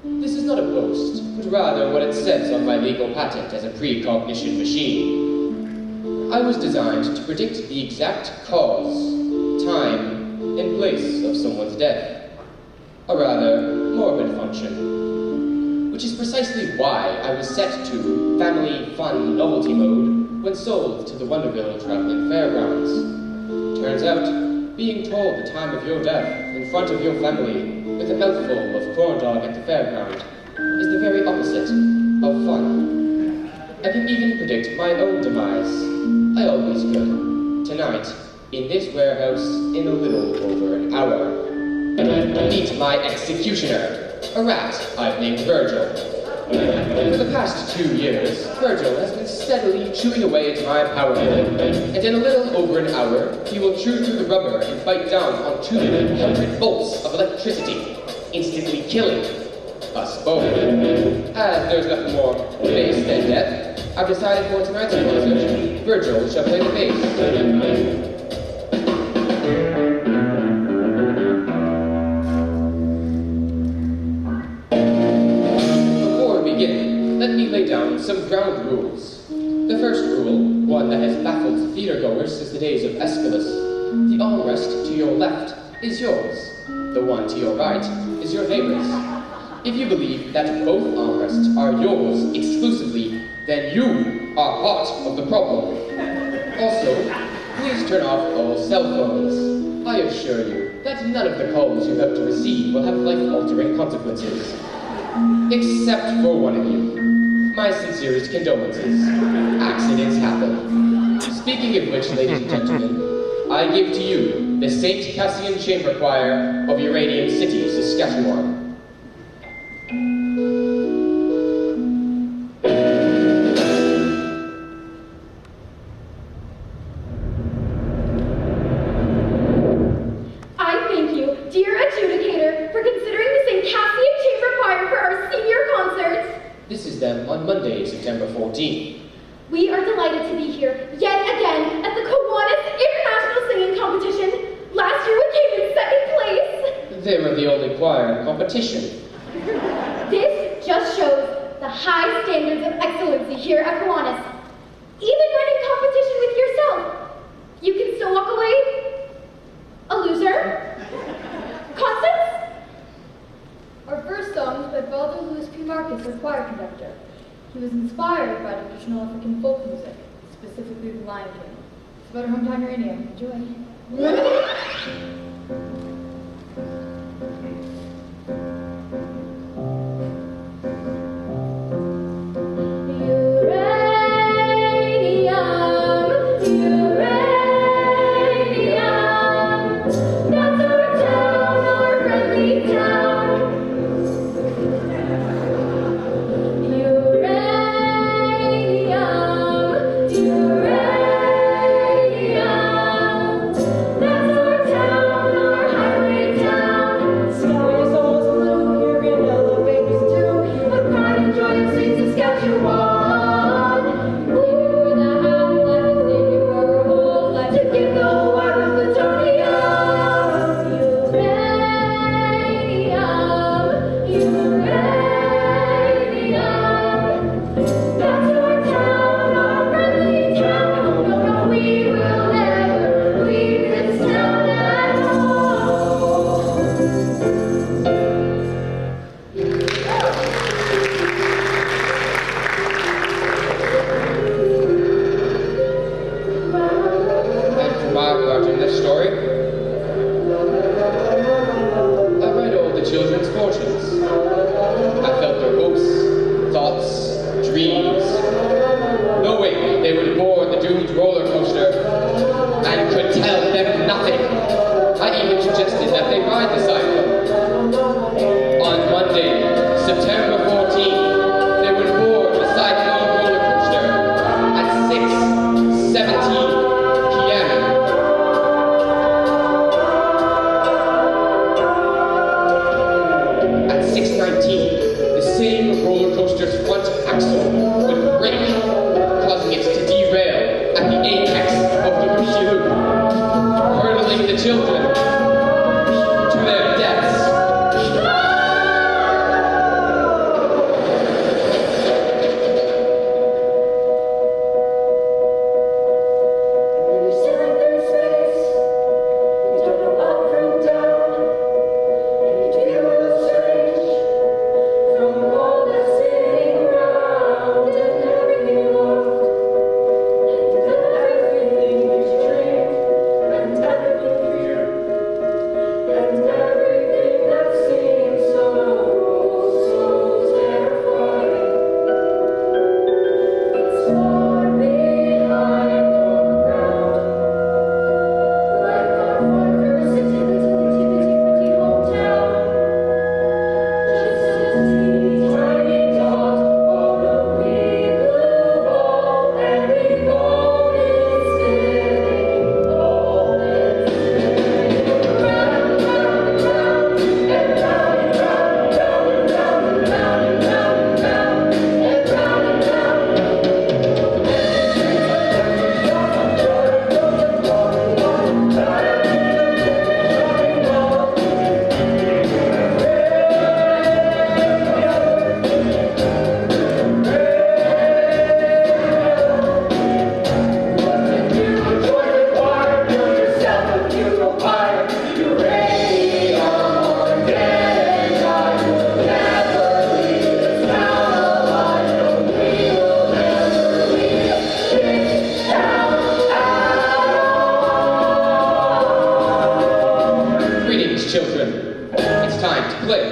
This is not a boast, but rather what it says on my legal patent as a precognition machine. I was designed to predict the exact cause, time, and place of someone's death. A rather morbid function, which is precisely why I was set to family fun novelty mode when sold to the Wonderville Traveling Fairgrounds. Turns out, being told the time of your death in front of your family with a mouthful of corn dog at the fairground is the very opposite of fun. I can even predict my own demise. I always could. Tonight, in this warehouse, in a little over an hour. Meet my executioner, a rat I've named Virgil. For the past 2 years, Virgil has been steadily chewing away at my power grid, and in a little over an hour, he will chew through the rubber and bite down on 200 volts of electricity, instantly killing us both. As there's nothing more bass than death, I've decided for tonight's concert, Virgil shall play the bass. Let me lay down some ground rules. The first rule, one that has baffled theatergoers since the days of Aeschylus. The armrest to your left is yours. The one to your right is your neighbor's. If you believe that both armrests are yours exclusively, then you are part of the problem. Also, please turn off all cell phones. I assure you that none of the calls you have to receive will have life-altering consequences. Except for one of you. My sincerest condolences. Accidents happen. Speaking of which, ladies and gentlemen, I give to you the St. Cassian Chamber Choir of Uranium City, Saskatchewan. I thank you, dear adjudicator, for considering the St. Cassian Chamber Choir for our senior concert. This is them on Monday, September 14th. We are delighted to be here yet again at the Kiwanis International Singing Competition. Last year we came in second place. They were the only choir in competition. This just shows the high standards of excellency here at Kiwanis. Even when in competition with yourself, you can still walk away a loser. Constance? Our first song is by Father Louis P. Marcus, our choir conductor. He was inspired by traditional African folk music, specifically the Lion King. It's about our hometown uranium. Enjoy. Children to their children. It's time to play.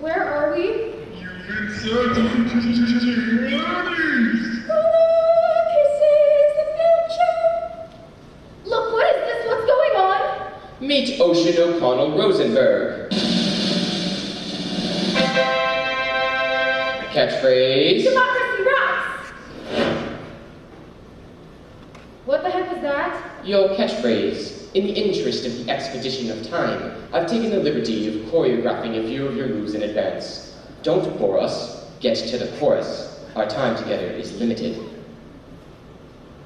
Where are we? Look, what is this? What's going on? Meet Ocean O'Connell Rosenberg. Catchphrase. Democracy rocks! What the heck was that? Your catchphrase. In the interest of the expedition of time, I've taken the liberty of choreographing a few of your moves in advance. Don't bore us. Get to the chorus. Our time together is limited.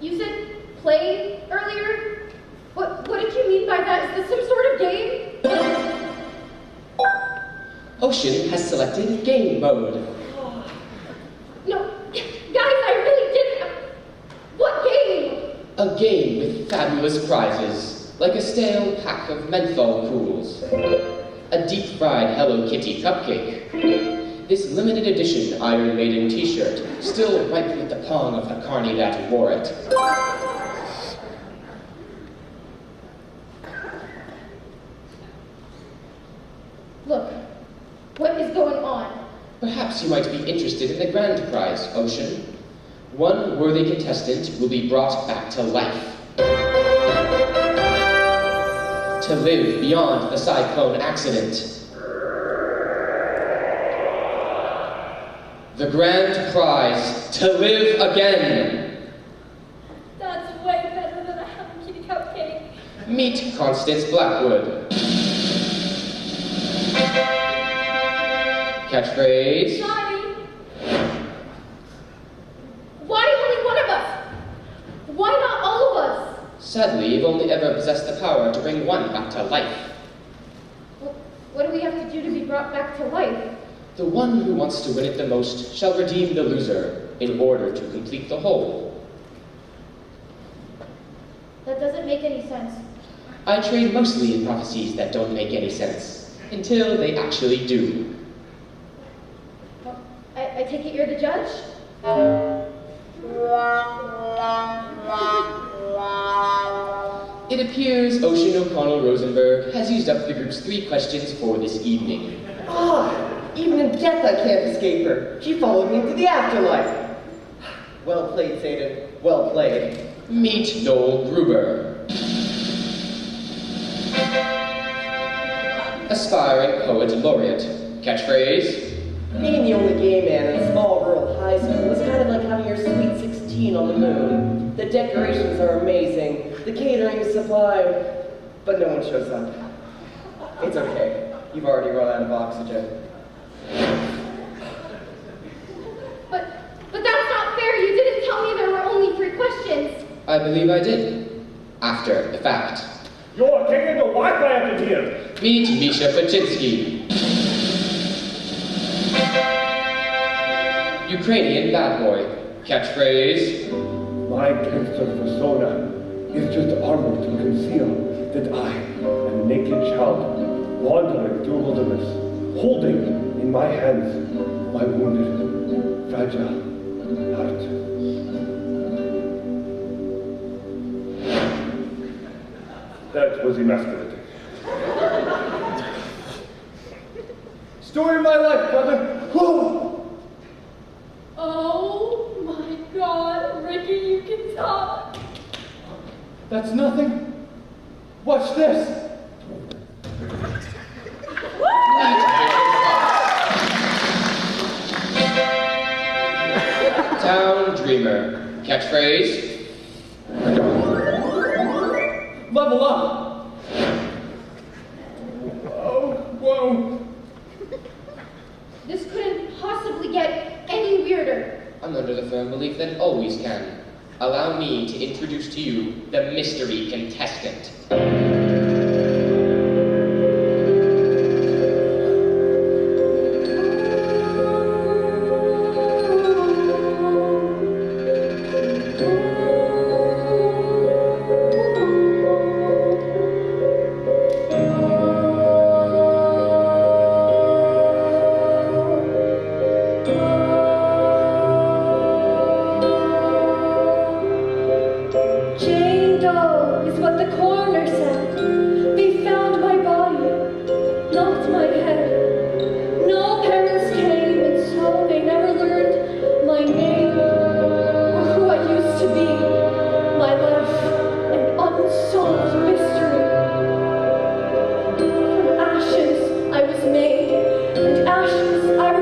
You said play earlier? What did you mean by that? Is this some sort of game? Ocean has selected game mode. No, guys, I really didn't. What game? A game with fabulous prizes, like a stale pack of menthol cools, a deep-fried Hello Kitty cupcake, this limited edition Iron Maiden t-shirt, still ripe with the pong of the carny that wore it. Look, what is going on? Perhaps you might be interested in the grand prize, Ocean. One worthy contestant will be brought back to life. To live beyond the Cyclone accident. The grand prize, to live again. That's way better than a Hello Kitty cupcake. Meet Constance Blackwood. Catchphrase. Sorry. Why only one of us? Why not all of us? Sadly, you've only ever possessed the power to bring one back to life. What do we have to do to be brought back to life? The one who wants to win it the most shall redeem the loser in order to complete the whole. That doesn't make any sense. I trade mostly in prophecies that don't make any sense, until they actually do. Well, I take it you're the judge? It appears Ocean O'Connell Rosenberg has used up the group's 3 questions for this evening. Even in death I can't escape her. She followed me into the afterlife. Well played, Satan. Well played. Meet Noel Gruber. Aspiring poet laureate. Catchphrase. Being the only gay man in a small rural high school was kind of like having your sweet 16 on the moon. The decorations are amazing. The catering is sublime. But no one shows up. It's okay. You've already run out of oxygen. But that's not fair. You didn't tell me there were only 3 questions. I believe I did. After the fact. You're taking the Wi-Fi up in here. Meet Misha Paczynski. Ukrainian bad boy. Catchphrase. My gangster persona is just armor to conceal that I am a naked child wandering through wilderness, holding in my hands my wounded, fragile heart. That was emasculating. Story of my life, brother. Whoa! Oh my God, Ricky, you can talk. That's nothing. Watch this. Town Dreamer. Catchphrase. Level up. Whoa. This couldn't possibly get any weirder. I'm under the firm belief that it always can. Allow me to introduce to you the mystery contestant.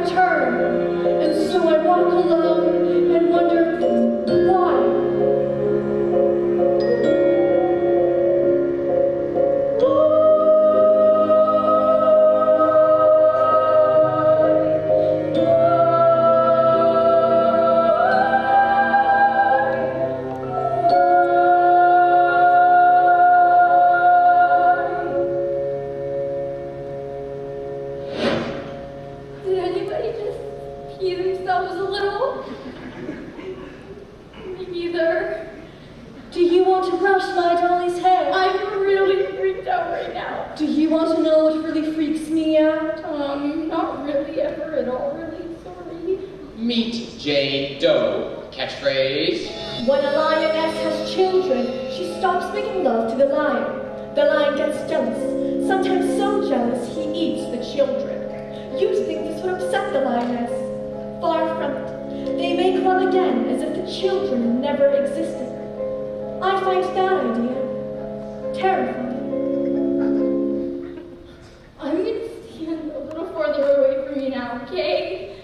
return. And so I walk alone and wonder why. Did anybody just pee themselves a little? Me neither. Do you want to brush my dolly's hair? I'm really freaked out right now. Do you want to know what really freaks me out? Not really ever at all, really. Sorry. Meet Jane Doe. Catchphrase. When a lioness has children, she stops making love to the lion. The lion gets jealous, sometimes so jealous he eats the children. You'd think this would upset the lioness. Far from it. They make love again as if the children never existed. I find that idea terrifying. I'm gonna stand a little farther away from you now, okay?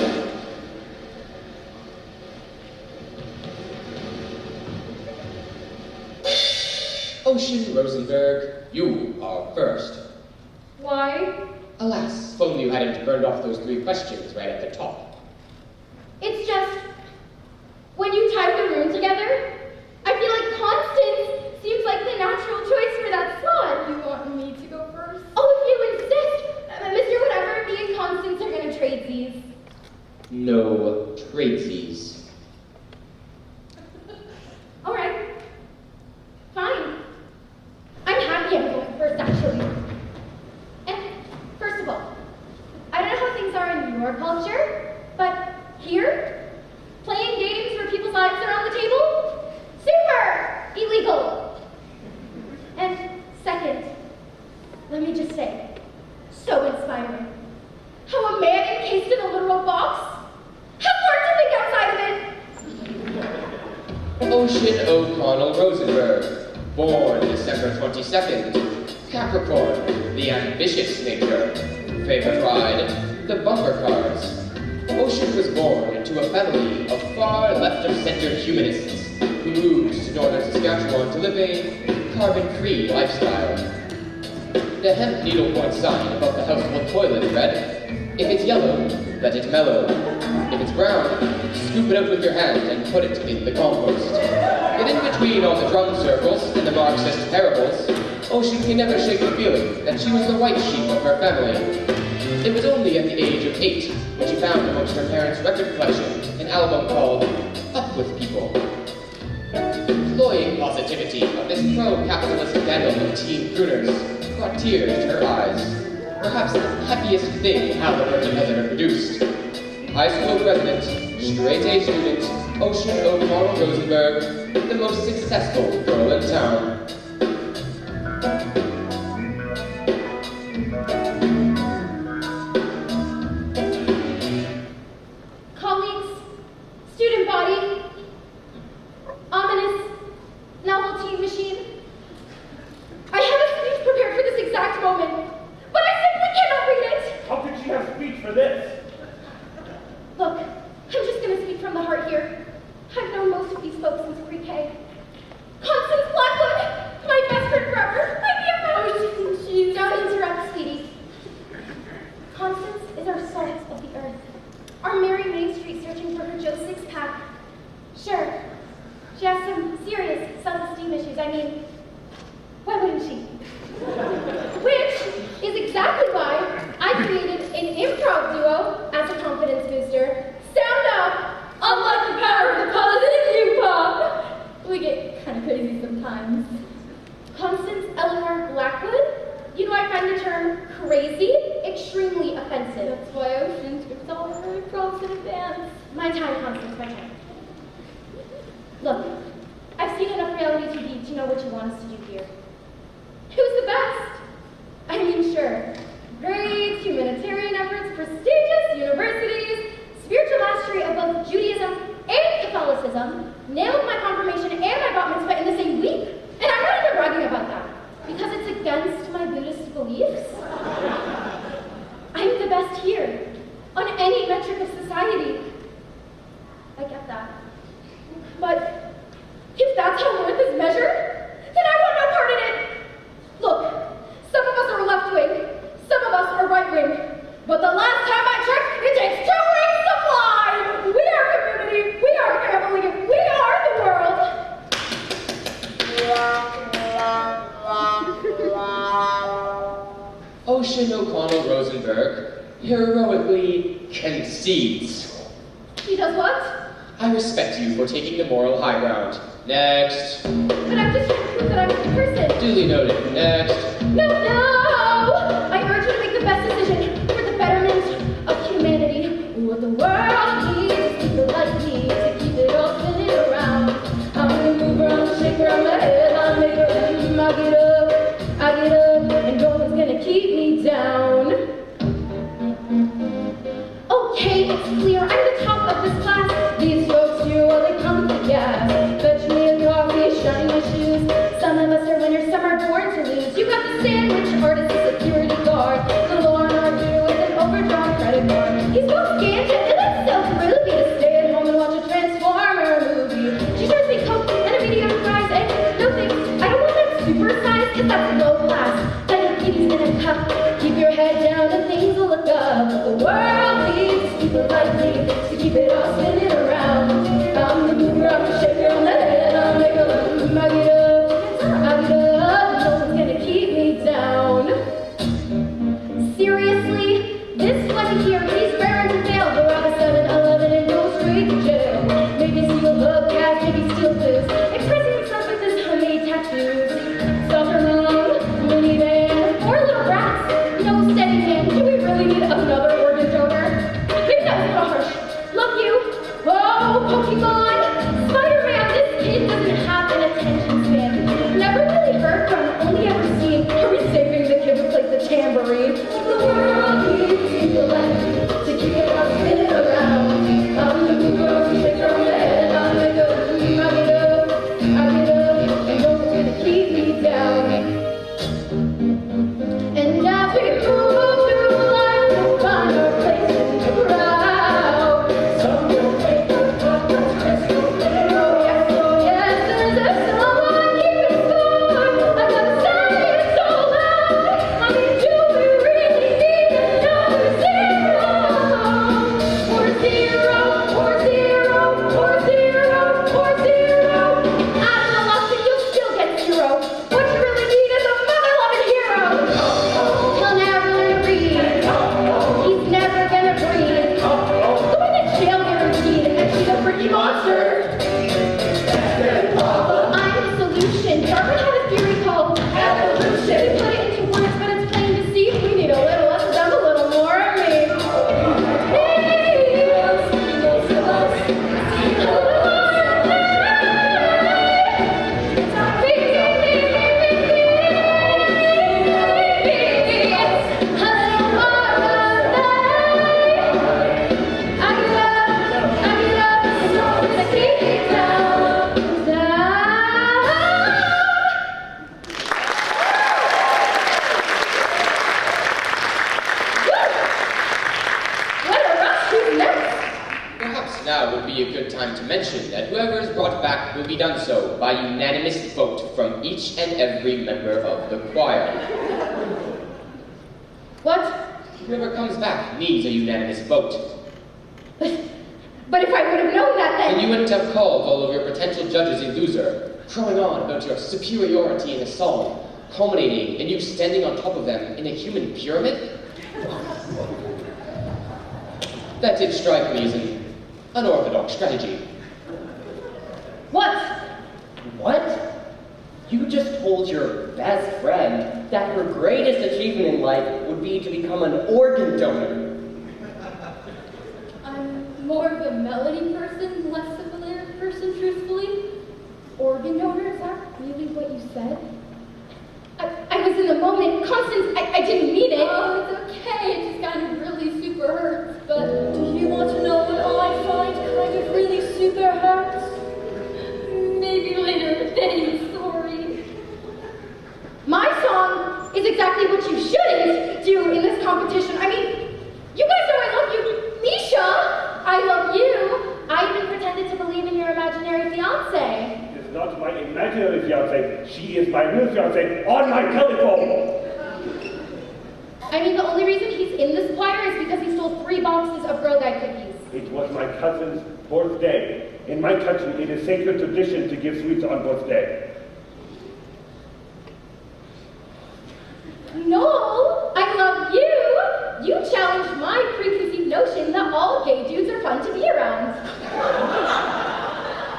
Ocean Rosenberg, you are first. Why? Alas, if only you hadn't burned off those 3 questions right at the top. It's just, when you tie the room together, I feel like Constance seems like the natural choice for that spot. You want me to go first? Oh, if you insist. Mr. Whatever, me and Constance are gonna trade these. No tradesies. All right. Fine. I'm happy I'm going first, actually. And first of all, I don't know how things are in your culture, but here, playing games where people's lives are on the table, super illegal. And second, let me just say, so inspiring. How a man encased in a literal box has learned to think outside of it. Ocean O'Connell Rosenberg, born December 22nd, Capricorn, the ambitious nature, favorite ride, the bumper cars. Ocean was born into a family of far left-of-center humanists who moved to northern Saskatchewan to live a carbon-free lifestyle. The hemp needlepoint sign above the household toilet read, "If it's yellow, let it mellow. If it's brown, scoop it out with your hand and put it in the compost." Yet in between all the drum circles and the Marxist parables, Ocean can never shake the feeling that she was the white sheep of her family. It was only at the age of 8 when she found amongst her parents' record collection an album called Up With People. The cloying positivity of this pro-capitalist bundle of teen crooners brought tears to her eyes. Perhaps the happiest thing Halliburton has ever produced. High school president, straight-A student, Ocean O'Connell Rosenberg, the most successful girl in town. Colleagues, student body, ominous novelty machine. I have a speech prepared for this exact moment, but I simply cannot read it. How could she have speech for this? Look, I'm just gonna speak from the heart here. I've known most of these folks since pre-K. Constance Blackwood, my best friend forever, my BFF. Jeez, don't interrupt, sweetie. Constance is our salt of the earth. Our Mary Main Street searching for her Joe six-pack. Sure, she has some serious self-esteem issues. I mean, why wouldn't she? Which is exactly why I created an improv duo as a confidence booster. Sound up! Unlock the power of the positive viewpop! We get kind of crazy sometimes. Constance Eleanor Blackwood? You know, I find the term crazy extremely offensive. That's why Ocean scripts all her improvs in advance. My time, Constance, my time. Look, I've seen enough reality TV to know what you want us to do here. Who's the best? I mean, sure. Grades, humanitarian efforts, prestigious universities, spiritual mastery of both Judaism and Catholicism, nailed my confirmation and my bat mitzvah in the same week. And I'm not even bragging about that, because it's against my Buddhist beliefs. I'm the best here, on any metric Christian O'Connell Rosenberg heroically concedes. He does what? I respect you for taking the moral high ground. Next. But I'm just trying to prove that I'm a good person. Duly noted. Next. No! I urge you to make the best decision for the betterment of humanity. What the world needs is people like me to keep it all spinning around. I'm gonna move around, shake around my head, I'll make a I get up, and no one's gonna keep me down. Okay, it's clear, I'm the top of this class. These folks here, well, they come to gas. Fetch me a coffee, shine my shoes. Some of us are winners, some are born to lose. You got the sandwich artist, the security guard. The Lord Arthur with an overdrawn credit card. He's both scanned and it's so groovy to stay at home and watch a Transformer movie. She serves me Coke and a medium fries, and no thanks, I don't want that super size, cause that's low class. Diabetes in a cup, keep your head down and things will look up. The world needs people like me to keep it all spinning around. I'm the mover, I'm the shaker on the head, I'm like a I get up, no one's gonna keep me down. Seriously, this one here, he's raring to fail. Go out of 7-Eleven and go straight to jail. Maybe steal hubcaps, maybe steal booze. Expressing himself with his homemade tattoos. Soccer mom, minivan, 4 little rats. No steady hand, do we really need another organ donor? Maybe that was a little harsh. Love you. Oh, Pokemon! Spider-Man, this kid doesn't have an attention span. Never really heard from, only ever seen. Are we saving the kid who plays the tambourine? The world needs people like me to keep it all spinning around. I'm the mover, shaker on the head, I'm the go. I get up, and no one's gonna keep me down. And as we move through life, we'll find our place in the crowd. Some will take the top, oh yes, there's someone keeping score. I gotta say it so loud. I mean, do we really need another zero? Or zero, or zero, or zero, or zero. I don't know, Austin, you'll still get 0. What you really need is a mother-loving hero. He'll never learn to read. He's never gonna breathe. The one in jail guaranteed, and she's a freaky monster. I'm the solution. Darwin had a theory called evolution. We put it into words, but it's plain to see. We need a little less of them, a little more of me. Perhaps now would be a good time to mention that whoever is brought back will be done so by unanimous vote from each and every member of the choir. What? Whoever comes back needs a unanimous vote. But if I would have known that, And then... you wouldn't have called all of your potential judges a loser, crowing on about your superiority in a song, culminating in you standing on top of them in a human pyramid? That did strike me as an unorthodox strategy. What? What? You just told your best friend that her greatest achievement in life would be to become an organ donor. I'm more of a melody person, less of a lyric person, truthfully. Organ donor, is that really what you said? I was in the moment. Constance, I didn't mean it. Oh, it's okay. It just kind of really super hurts. But do you want to know what I find kind of really super hurts? Maybe later. Thanks. Sorry. My song is exactly what you shouldn't do in this competition. I mean, you guys know I love you. Misha, I love you. I even pretended to believe in your imaginary fiance. It's not my imaginary fiancé. She is my real fiancé on my telephone. I mean, the only reason he's in this choir is because he stole 3 boxes of Girl Guide cookies. It was my cousin's birthday. In my country, it is sacred tradition to give sweets on birthday. No, I love you. all gay dudes are fun to be around.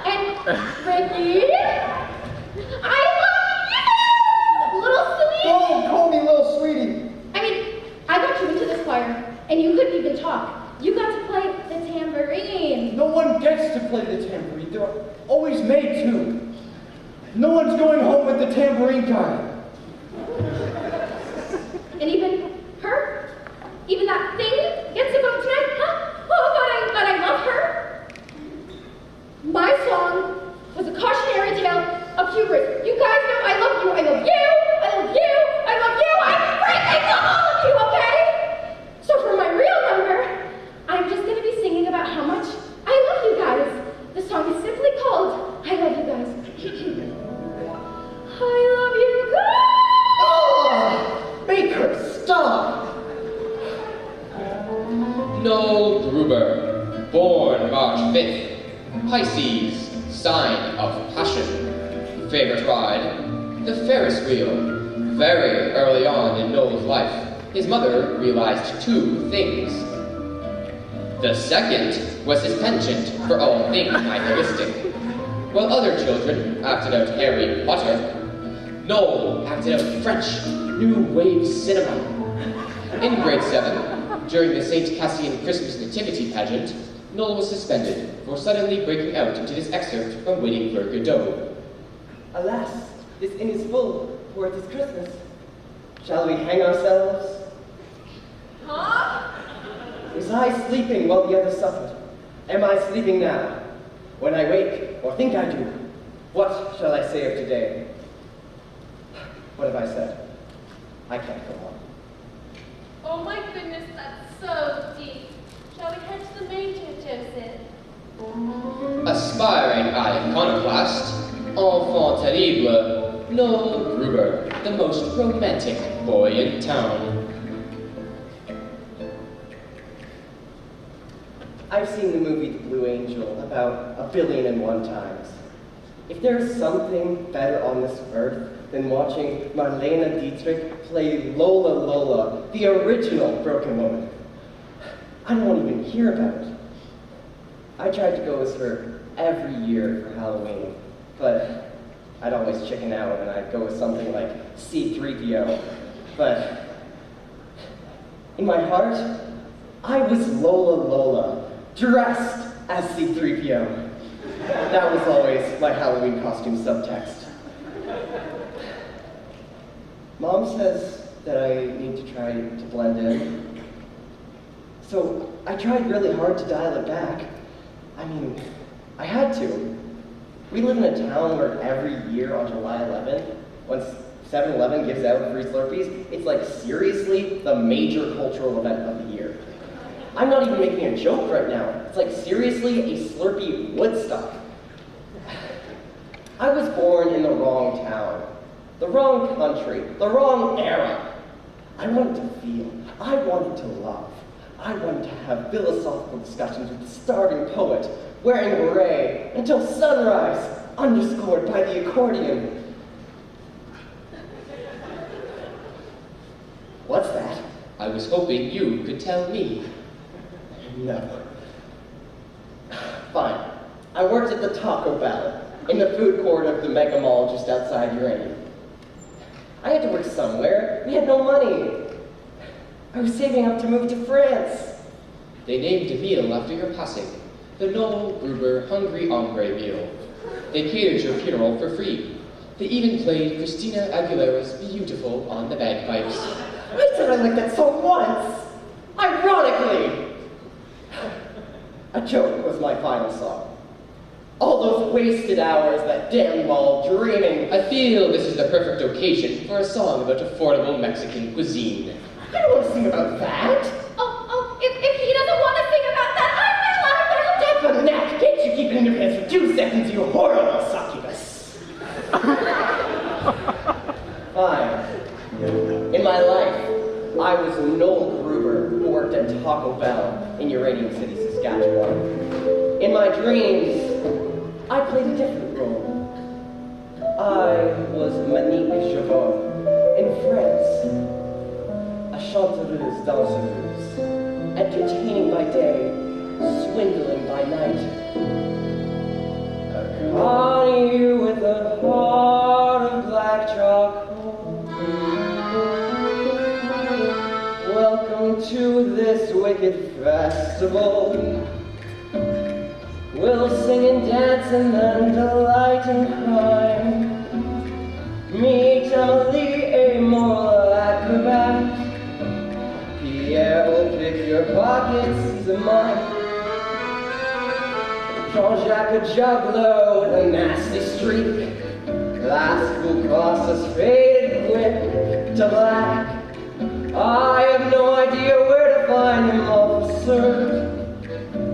And Ricky, I love you, little sweetie. Don't call me little sweetie. I mean, I got you into this choir, and you couldn't even talk. You got to play the tambourine. No one gets to play the tambourine. They're always made to. No one's going home with the tambourine guy. And even her? Even that thing gets to go tonight? Huh? Oh, but I love her. My song was a cautionary tale of hubris. You guys know I love you, I love you, I love you, I love you, I freaking love all of you, okay? So for my real number, I'm just gonna be singing about how much I love you guys. The song is simply called I Love You Guys. I love you guys! Oh, Baker, stop! Noel Gruber, born March 5th, Pisces, sign of passion. Favorite ride? The Ferris wheel. Very early on in Noel's life, his mother realized two things. The second was his penchant for all things nihilistic. While other children acted out Harry Potter, Noel acted out French New Wave cinema. In grade 7, during the St. Cassian Christmas Nativity pageant, Noel was suspended for suddenly breaking out into this excerpt from Waiting for Godot. Alas, this inn is full, for it is Christmas. Shall we hang ourselves? Huh? Was I sleeping while the others suffered? Am I sleeping now? When I wake, or think I do, what shall I say of today? What have I said? I can't go on. Oh my goodness, that's so deep. Shall we catch the major, Joseph? Aspiring iconoclast, enfant terrible, Noel Gruber, the most romantic boy in town. I've seen the movie The Blue Angel about 1,000,000,001 times. If there's something better on this earth than watching Marlene Dietrich play Lola Lola, the original Broken Woman, I don't want to even hear about it. I tried to go as her every year for Halloween, but I'd always chicken out and I'd go as something like C-3PO. But in my heart, I was Lola Lola, dressed as C-3PO. That was always my Halloween costume subtext. Mom says that I need to try to blend in. So I tried really hard to dial it back. I mean, I had to. We live in a town where every year on July 11th, once 7-Eleven gives out free Slurpees, it's like seriously the major cultural event of the year. I'm not even making a joke right now. It's like seriously a Slurpee Woodstock. I was born in the wrong town, the wrong country, the wrong era. I wanted to feel, I wanted to love. I wanted to have philosophical discussions with the starving poet, wearing a beret until sunrise, underscored by the accordion. What's that? I was hoping you could tell me. No. Fine. I worked at the Taco Bell, in the food court of the Mega Mall just outside Uranium. I had to work somewhere. We had no money. I was saving up to move to France. They named a meal after your passing, the Noel Gruber Hungry Hombre meal. They catered your funeral for free. They even played Christina Aguilera's Beautiful on the bagpipes. I said I liked that song once. Ironically. A Joke was my final song. All those wasted hours that damn mall dreaming. I feel this is the perfect occasion for a song about affordable Mexican cuisine. I don't want to sing about that. If he doesn't want to sing about that, I will let him. But Nat, can't you keep it in your pants for 2 seconds, you horrible succubus? Fine. In my life, I was Noel Gruber, who worked at Taco Bell in Uranium City, Saskatchewan. In my dreams, I played a different role. I was Monique Javot in France, a chanteuse danseuse, entertaining by day festival. We'll sing and dance and then delight in crime. Meet Emily, a moral acrobat. Pierre will pick your pockets, he's a mime. Jean-Jacques a juggler with a nasty streak. Glass will cross us faded quick to black. I have no idea where to find him, officer.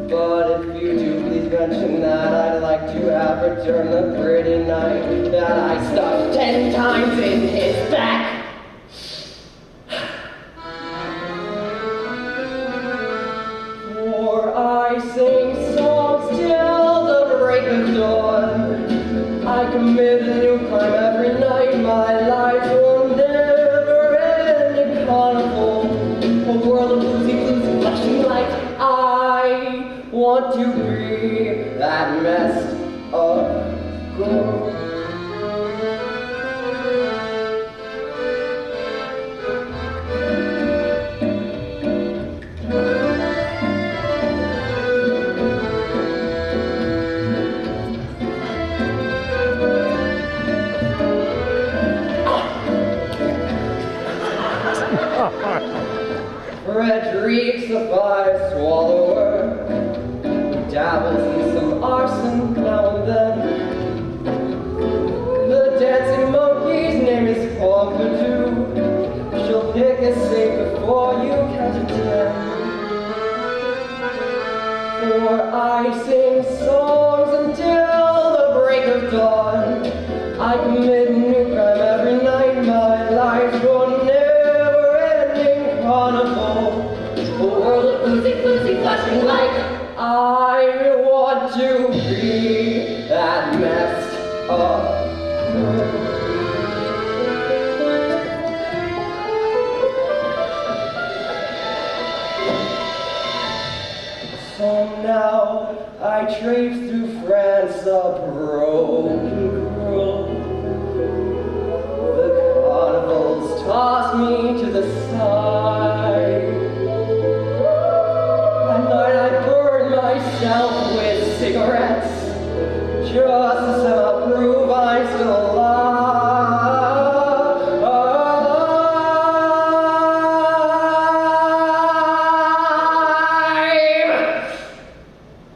But if you do, please mention that I'd like to have returned the pretty knife that I stuffed 10 times in his back. For I sing songs till the break of dawn. I commit a new crime every night. My life will never end in carnival. A world of bluesy blues and flashing lights. I want to be that messed up girl. Frederick's a five swallower, dabbles in some arson now and then. The dancing monkey's name is Pompidou. She'll pick a safe before you count to 10. For I sing songs until the break of dawn. I commit a new crime every night. My life will never end in carnival. A world of bluesy, bluesy, flashing light. I want to be that messed up girl. So now I traipse through France, a broken girl. The carnivals toss me to the side. At night I burn myself with cigarettes, just to somehow prove I'm still alive.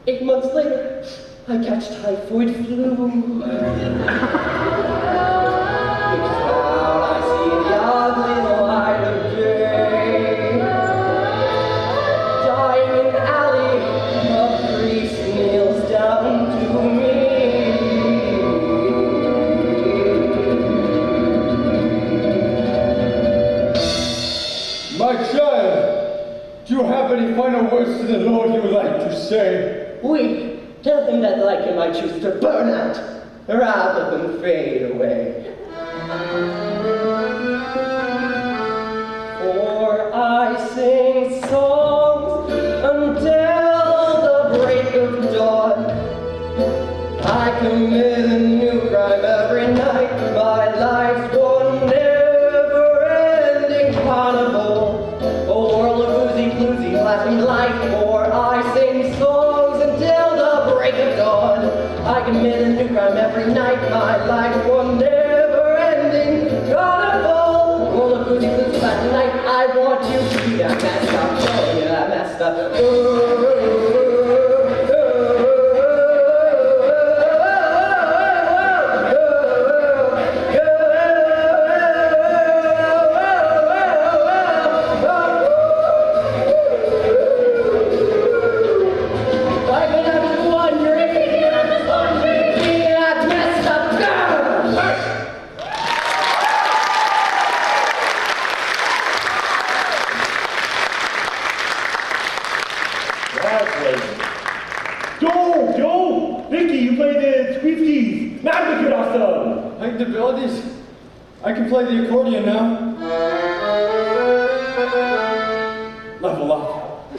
8 months later, I catch typhoid flu. I see the ugly light of day. Dying in an alley, a priest kneels down to me. My child, do you have any final words to the Lord you would like to say? We tell him that like him I choose to burn out rather than fade away. For I sing songs until the break of dawn. I commit a new crime every night. My life's one never-ending carnival. A world of boozy, bluesy, flashing light. For I sing songs until the break of dawn. I commit a new crime every night. My life's one never-ending carnival. A world of boozy, bluesy, flashing light. I want you to be that messed up, showing you that messed up. The abilities. I can play the accordion now. Level up.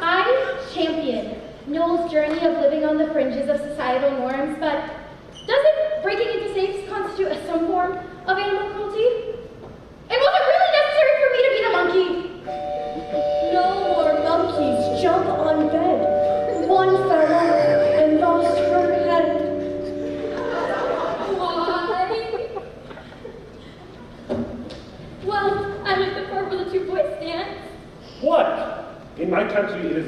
I champion Noel's journey of living on the fringes of societal norms, but doesn't breaking into safes constitute some form of animal cruelty? And was it really necessary for me to be the monkey? No more monkey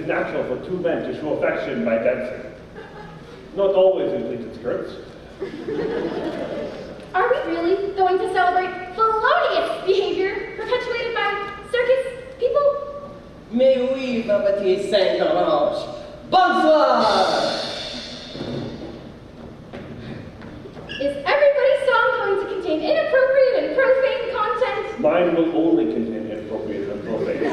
natural for two men to show affection by dancing. Not always in pleated skirts. Are we really going to celebrate felonious behavior perpetuated by circus people? Mais oui, ma petite Saint-Orange. Bonsoir! Is everybody's song going to contain inappropriate and profane content? Mine will only contain inappropriate and profane.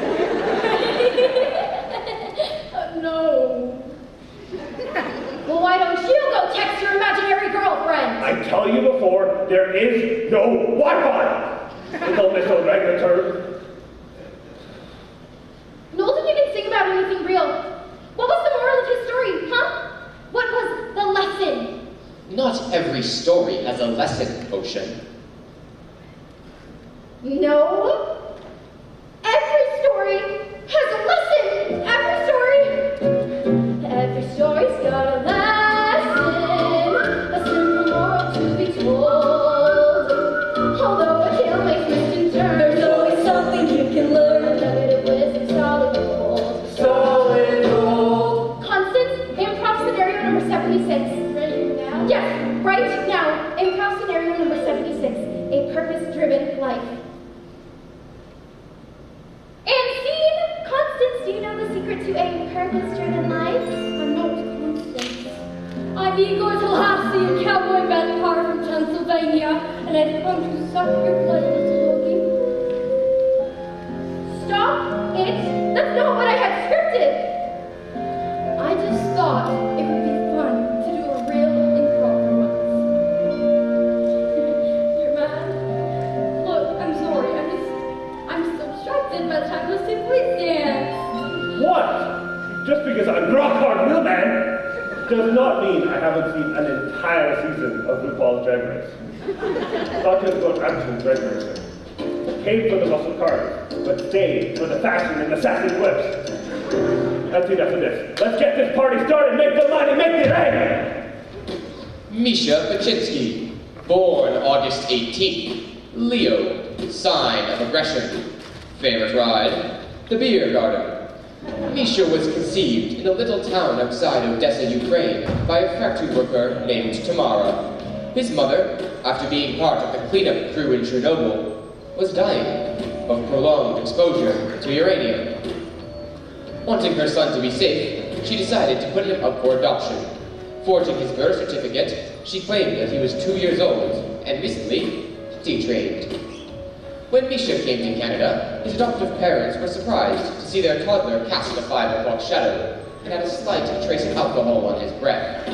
No. Well, why don't you go text your imaginary girlfriend? I tell you before, there is no Wi-Fi! Little Mr. Regulator. Knowlton, you didn't sing about anything real. What was the moral of his story, huh? What was the lesson? Not every story has a lesson, Ocean. No. Every story has a lesson. Every story. Every story's got a lesson. A simple moral to be told. Although a tale may twist and turn, there's always something you can learn. A bit of wisdom, solid gold. Solid gold. Constance, improv scenario number 76. Ready now? Yes, right now. Improv scenario number 76. A purpose-driven life. And scene! Constance, do you know the secret to a purpose-driven life? I'm not Constance. I'm Igor Tallahassee, a cowboy vampire from Pennsylvania, and I've come to suck your blood, little Loki. Stop it! That's not what I had scripted! I just thought it would be fun to do a real improv for once. You're mad? Look, I'm sorry. I'm so distracted by the time I see please dance. What? Just because I'm rock hard real man does not mean I haven't seen an entire season of RuPaul's Drag Race. Not just about actual drag racing. Paid for the muscle cars, but stayed for the fashion and the sassy flips. That's enough of this. Let's get this party started, make the money, make the rain! Misha Paczynski, born August 18th, Leo, sign of aggression. Favorite ride, the beer garden. Misha was conceived in a little town outside Odessa, Ukraine, by a factory worker named Tamara. His mother, after being part of the cleanup crew in Chernobyl, was dying of prolonged exposure to uranium. Wanting her son to be safe, she decided to put him up for adoption. Forging his birth certificate, she claimed that he was 2 years old and recently detrained. When Misha came to Canada, his adoptive parents were surprised to see their toddler cast a 5 o'clock shadow and had a slight trace of alcohol on his breath.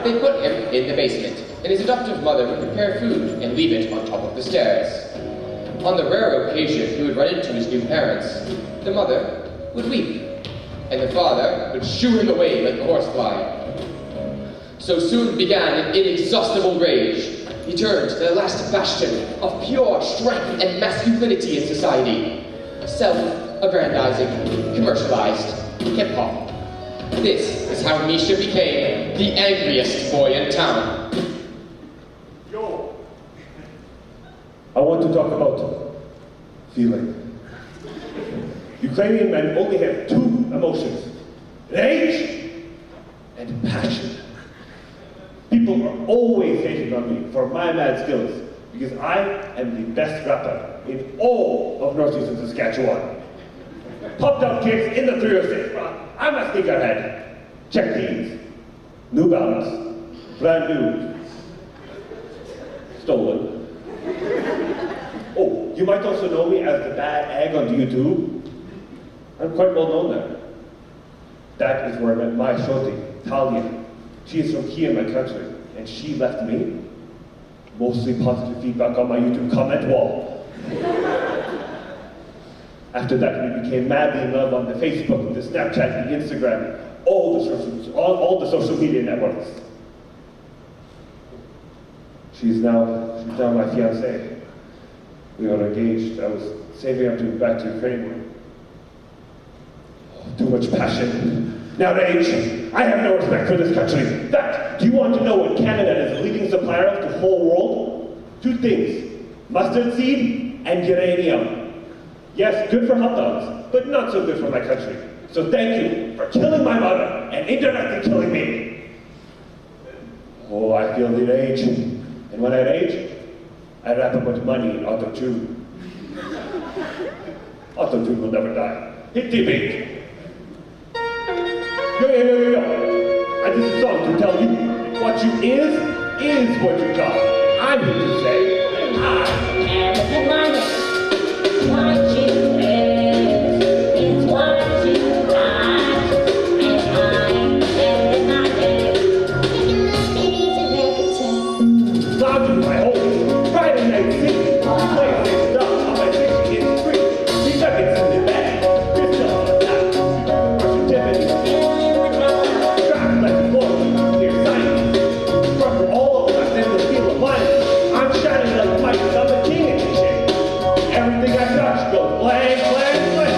They put him in the basement, and his adoptive mother would prepare food and leave it on top of the stairs. On the rare occasion he would run into his new parents, the mother would weep, and the father would shoo him away like a horsefly. So soon began an inexhaustible rage. He turned to the last bastion of pure strength and masculinity in society. Self-aggrandizing, commercialized, hip-hop. This is how Misha became the angriest boy in town. Yo! I want to talk about feeling. Ukrainian men only have 2 emotions, rage and passion. People are always hating on me for my mad skills because I am the best rapper in all of northeastern Saskatchewan. Popped up kicks in the 306, I'm a sneakerhead. Check these. New Balance. Brand new. Stolen. Oh, you might also know me as the bad egg on YouTube. I'm quite well known there. That is where I met my shorty, Talia. She is from here in my country, and she left me mostly positive feedback on my YouTube comment wall. After that, we became madly in love on the Facebook, the Snapchat, the Instagram, all the social media networks. She's now my fiancée. We are engaged. I was saving up to move back to Ukraine. Too much passion. Now rage. I have no respect for this country. In fact, do you want to know what Canada is the leading supplier of to the whole world? 2 things. Mustard seed and uranium. Yes, good for hot dogs, but not so good for my country. So thank you for killing my mother and indirectly killing me. Oh, I feel the age. And when I age, I wrap up with money in auto-tune. Auto-tune will never die. Hit the beat. Yo. And this is a song to tell you what you is what you got. I'm here to say, I am the money. What you is what you got. And I am the money. Lounging my home, Friday night city, playing this stuff on my 60-inch screen. 3 seconds in the bag, crystal on the top. Russian Tiffany. Trapped like a floor, clear science. Rubber all over my stainless steel appliance. I'm shining like lights, I'm a king in the shade. Everything I touch goes blank, blank, blank.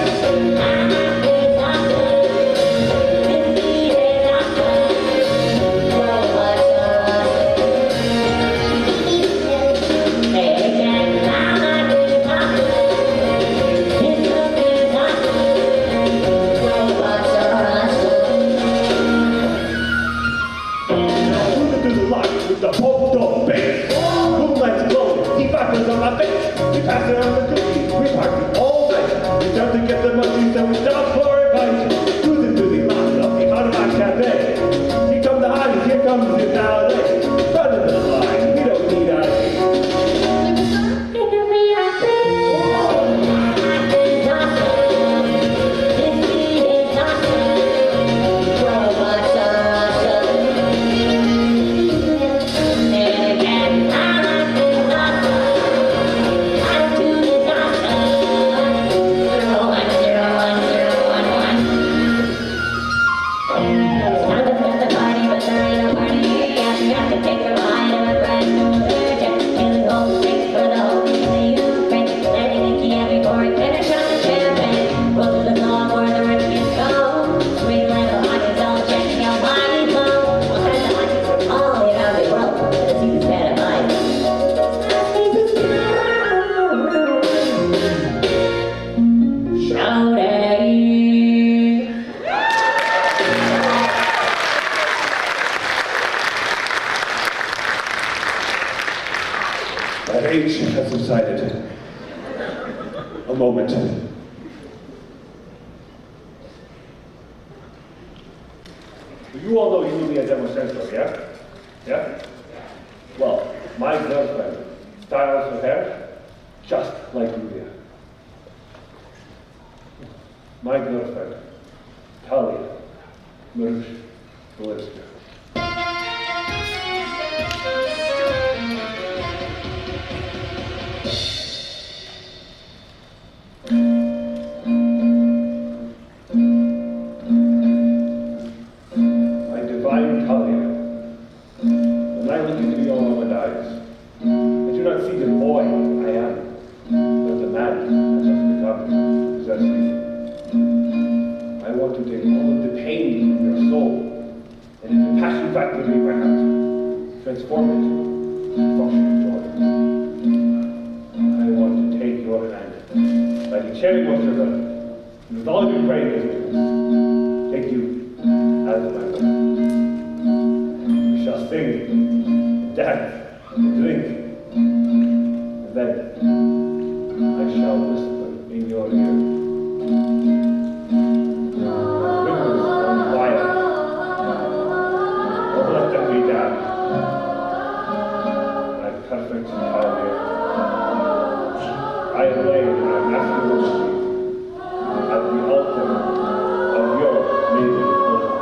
With the polka bass, moonlight's glowing, D5 on my face. We pass it on the cookies, we party all night. We jump to get the money, so we stop for a bite. Cruising through the lots of the Automatic Cafe. Here come the hotties, here comes the ballet. Running the line, we don't need ID. My rage has subsided. A moment. You all know Julia Demoscenso, yeah? Yeah? Well, my girlfriend styles her hair just like Julia. My girlfriend, Talia Marush Lewinsky. Transform it to functional joy. I want to take your hand, like a cherry monster gun, and with all of your praying business, take you as my friend. We shall sing, dance, drink, and then I shall whisper in your ear. Perfect Talia. I lay my masculinity at the altar of your maiden bosom.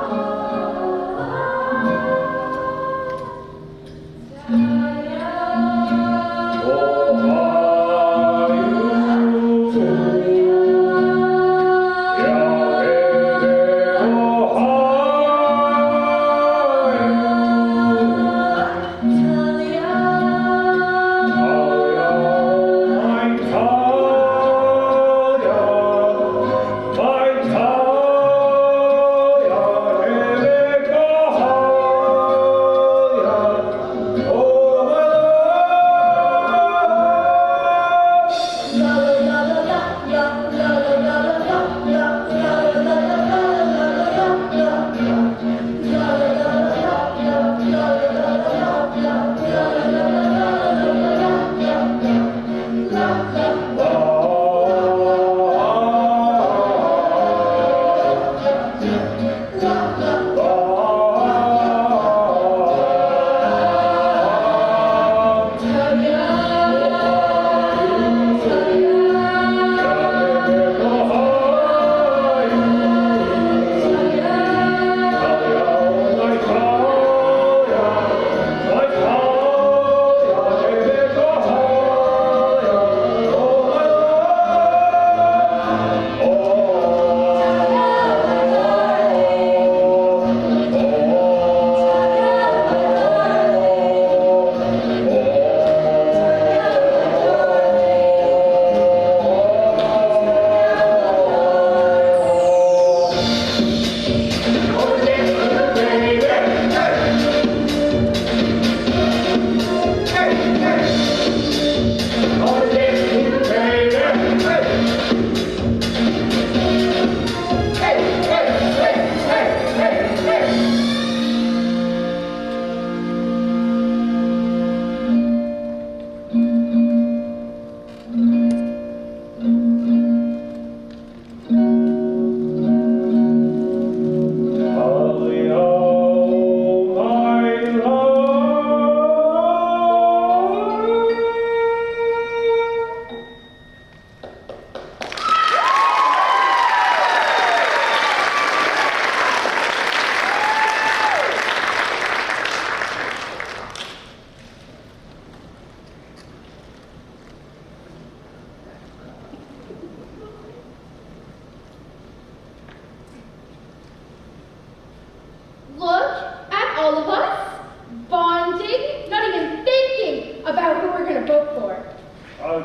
Look at all of us, bonding, not even thinking about who we're going to vote for.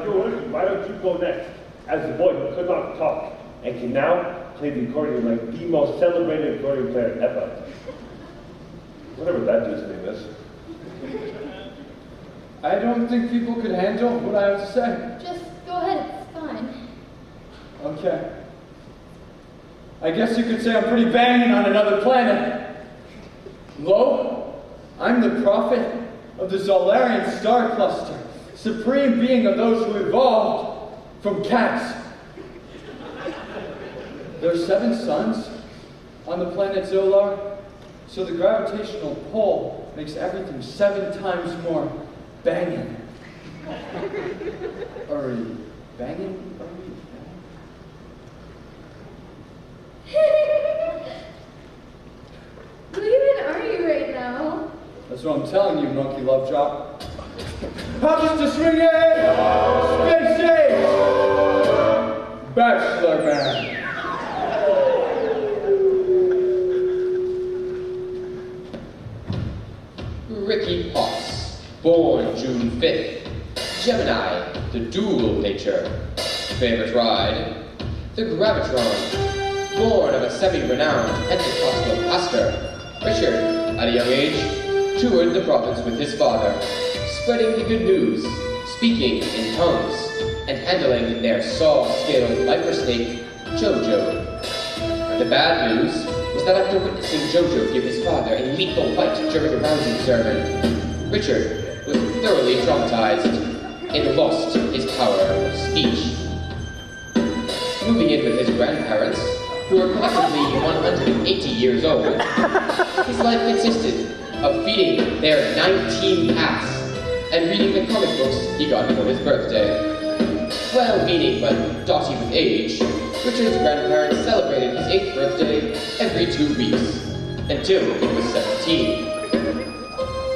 George, why don't you go next? As the boy who could not talk and can now play the accordion like the most celebrated accordion player ever. Whatever that dude's name is. I don't think people could handle what I have to say. Just go ahead, it's fine. Okay. I guess you could say I'm pretty banging on another planet. Lo, I'm the prophet of the Zolarian star cluster, supreme being of those who evolved from cats. There are 7 suns on the planet Zolar, so the gravitational pull makes everything 7 times more banging. Are we banging? Who even are you right now? That's what I'm telling you, monkey love drop. I'm just a swinging space age bachelor man. Ricky Potts, born June 5th. Gemini, the dual nature. Favorite ride, the Gravitron. Born of a semi-renowned Pentecostal pastor, Richard, at a young age, toured the province with his father, spreading the good news, speaking in tongues, and handling their saw-scaled viper snake, Jojo. The bad news was that after witnessing Jojo give his father a lethal fight during a rousing sermon, Richard was thoroughly traumatized and lost his power of speech. Moving in with his grandparents, who were collectively 180 years old, his life consisted of feeding their 19 cats and reading the comic books he got for his birthday. Well-meaning but dotty with age, Richard's grandparents celebrated his 8th birthday every 2 weeks, until he was 17.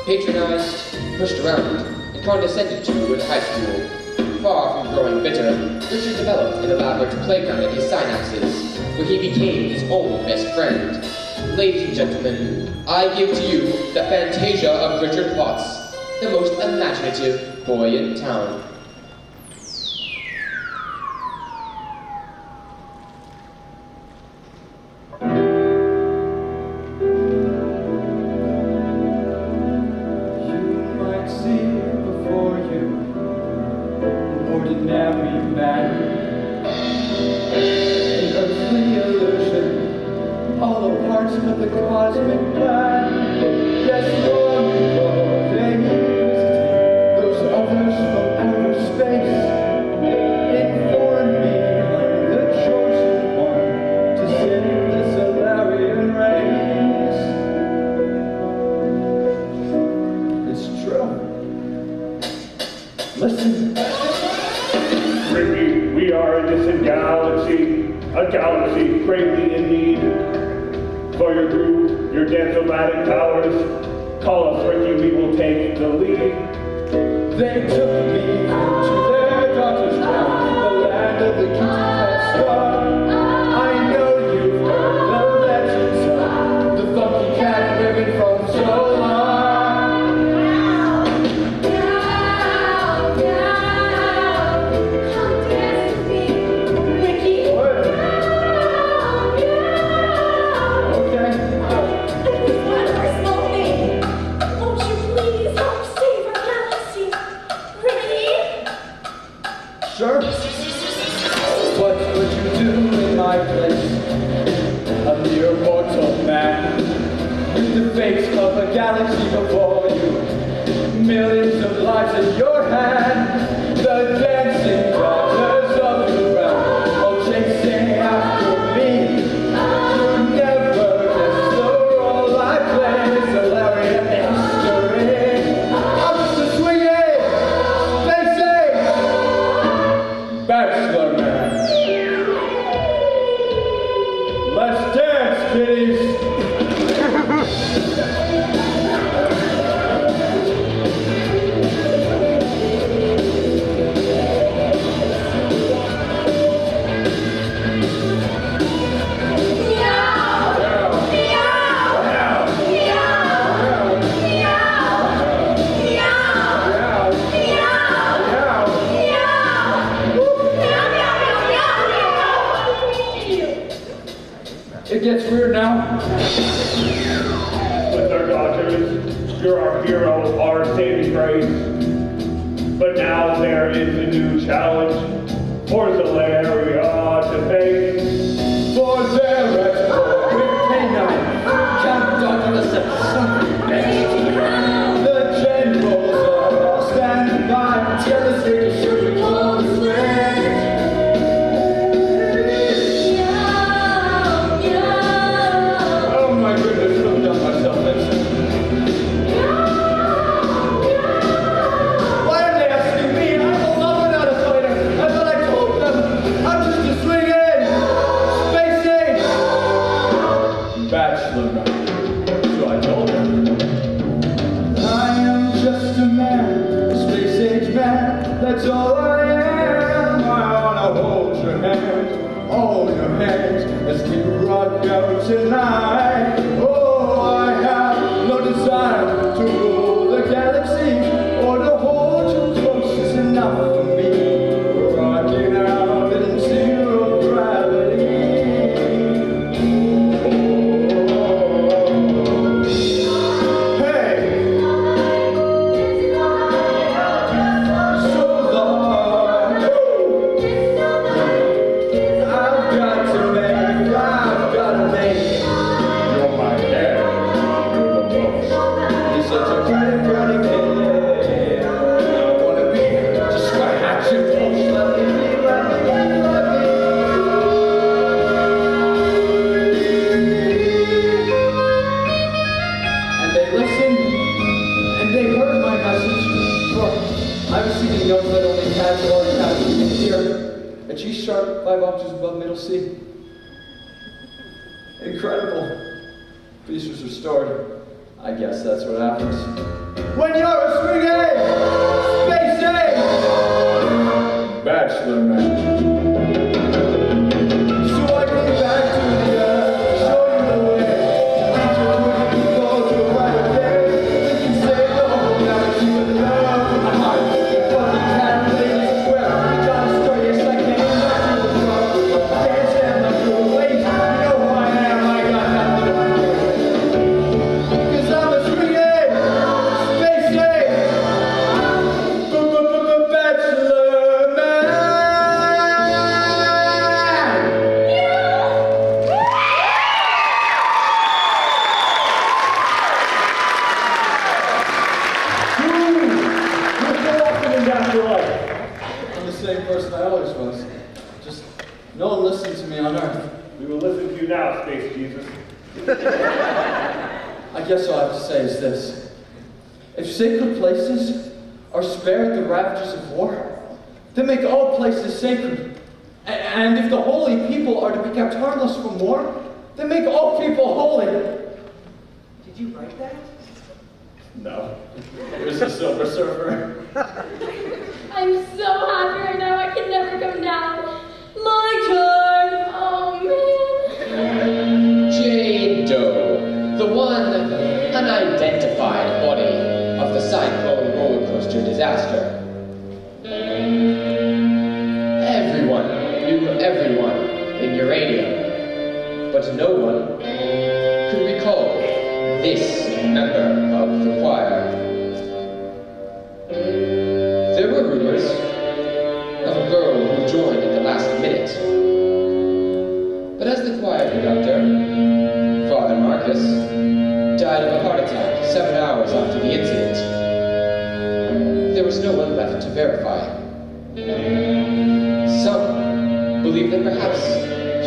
Patronized, pushed around, and condescended to in high school, far from growing bitter, Richard developed an elaborate playground in his synapses, where he became his own best friend. Ladies and gentlemen, I give to you the Fantasia of Richard Potts, the most imaginative boy in town. Rain. be greatly in need. For your groove, your dance-o-matic powers, call us Ricky, we will take the lead. They took me to their daughter's town, the land of the kitty cat star. I know you've heard the legends of the funky cat women from so long. Sure. What would you do in my place? A mere mortal man, with the face of a galaxy before you, millions of lives in your hand, the dancing daughters of the realm, all chasing after me. You never guess the role I play is a laureate history. I'm just a swinging, spacing bachelor man. Let's dance, kiddies. It gets weird now. With our daughters, you're our hero, our saving grace. But now there is a new challenge for Zalaria to face. For their export with canine, Count Douglas something best. The generals are all standing by, jealous they can shoot me on the swing. Oh my goodness, look down myself, why are they asking me? I'm a lover, not a fighter. I thought I told them. I'm just a swinging, spacing bachelor man. So I told them. I am just a man, a space age man. That's all I am. I wanna hold your hands as we rock out tonight. Oh, I have no desire to rule the galaxy or to hold you close. It's enough for me. Rocking out in zero gravity. Hey! So long. I've got to make. You're my dad, you're the boss. You're such a pretty kid. I wanna be just my action post. Let me be, let me be, let me be. And they listened, and they heard my message. For I was seeking notes that only cats or cats can hear. A G sharp, 5 octaves above middle C. Incredible. Peace was restored. I guess that's what happens when you're a swinging, spacing bachelor man. So I came back to the earth, show you the way, to reach your pretty people to a brighter day. You can say no, galaxy with love. My heart, fucking cat ladies swear. John story, yes I came back to the front. I can't stand my cool ways. You know who I am, I got nothing to do. 'Cause I'm a swinging, spacing bachelor man. You're so often in afterlife. I'm the same person I always was. Just no one listened to me on Earth. We will listen to you now, Space Jesus. I guess all I have to say is this. If sacred places are spared the ravages of war, then make all places sacred. And if the holy people are to be kept harmless from war, then make all people holy. Did you write that? No. It was the Silver Surfer. I'm so happy right now, I can never come down. My turn. Oh, man. Jane Doe, the one unidentified body of the Cyclone roller coaster disaster. Everyone knew everyone in Uranium, but no one could recall this member of the choir. There were rumors of a girl who joined at the last minute, but as the choir conductor, Father Marcus, died of a heart attack 7 hours after the incident, there was no one left to verify. Some believe that perhaps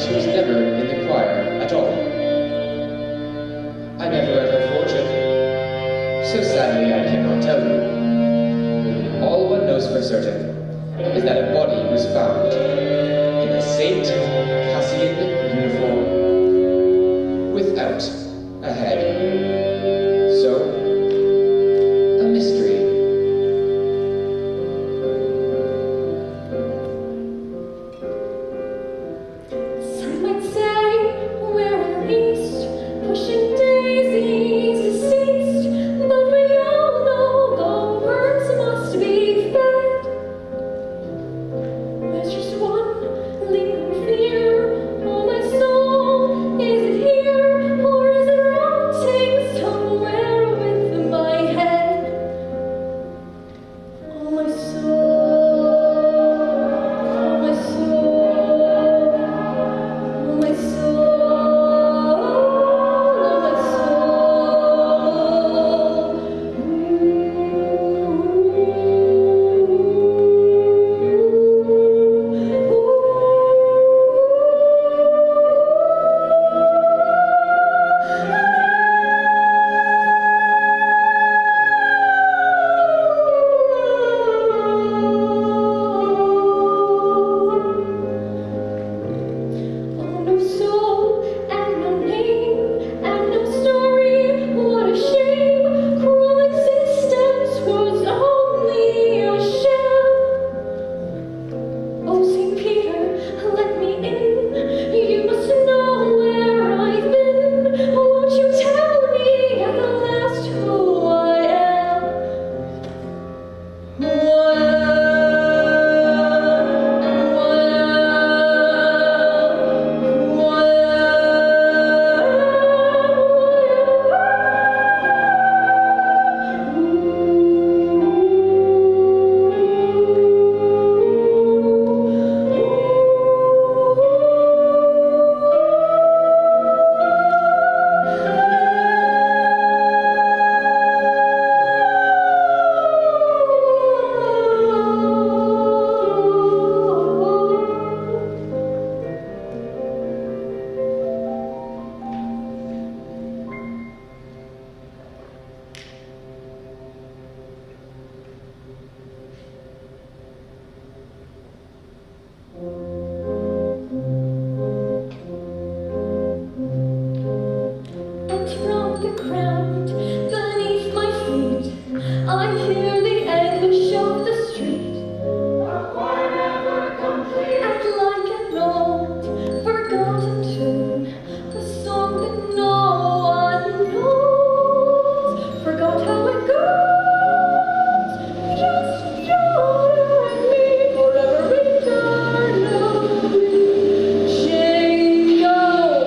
she was never in the choir at all. I never read her fortune, so sadly I cannot tell you. All one knows for certain is that a body was found in a St. Cassian uniform without a head. So, a mystery. Some might say we're released, pushing daisies deceased, but we all know the worms must be fed. There's just one lingering fear. Oh, my soul, is it here, or is it rotting somewhere with my head? Oh, my soul, oh, my soul. Oh, my soul, oh, my Oh, no soul and no name and no story. What a shame! Cruel existence was only a sham. Oh, St. Peter, let me in. You must know where I've been. Won't you tell me at the last who I am? And from the ground beneath my feet, I hear the anguish of the street. And like an old forgotten tune, a song that no one knows, forgot how it goes. Just you and me forever eternally. Jane Doe.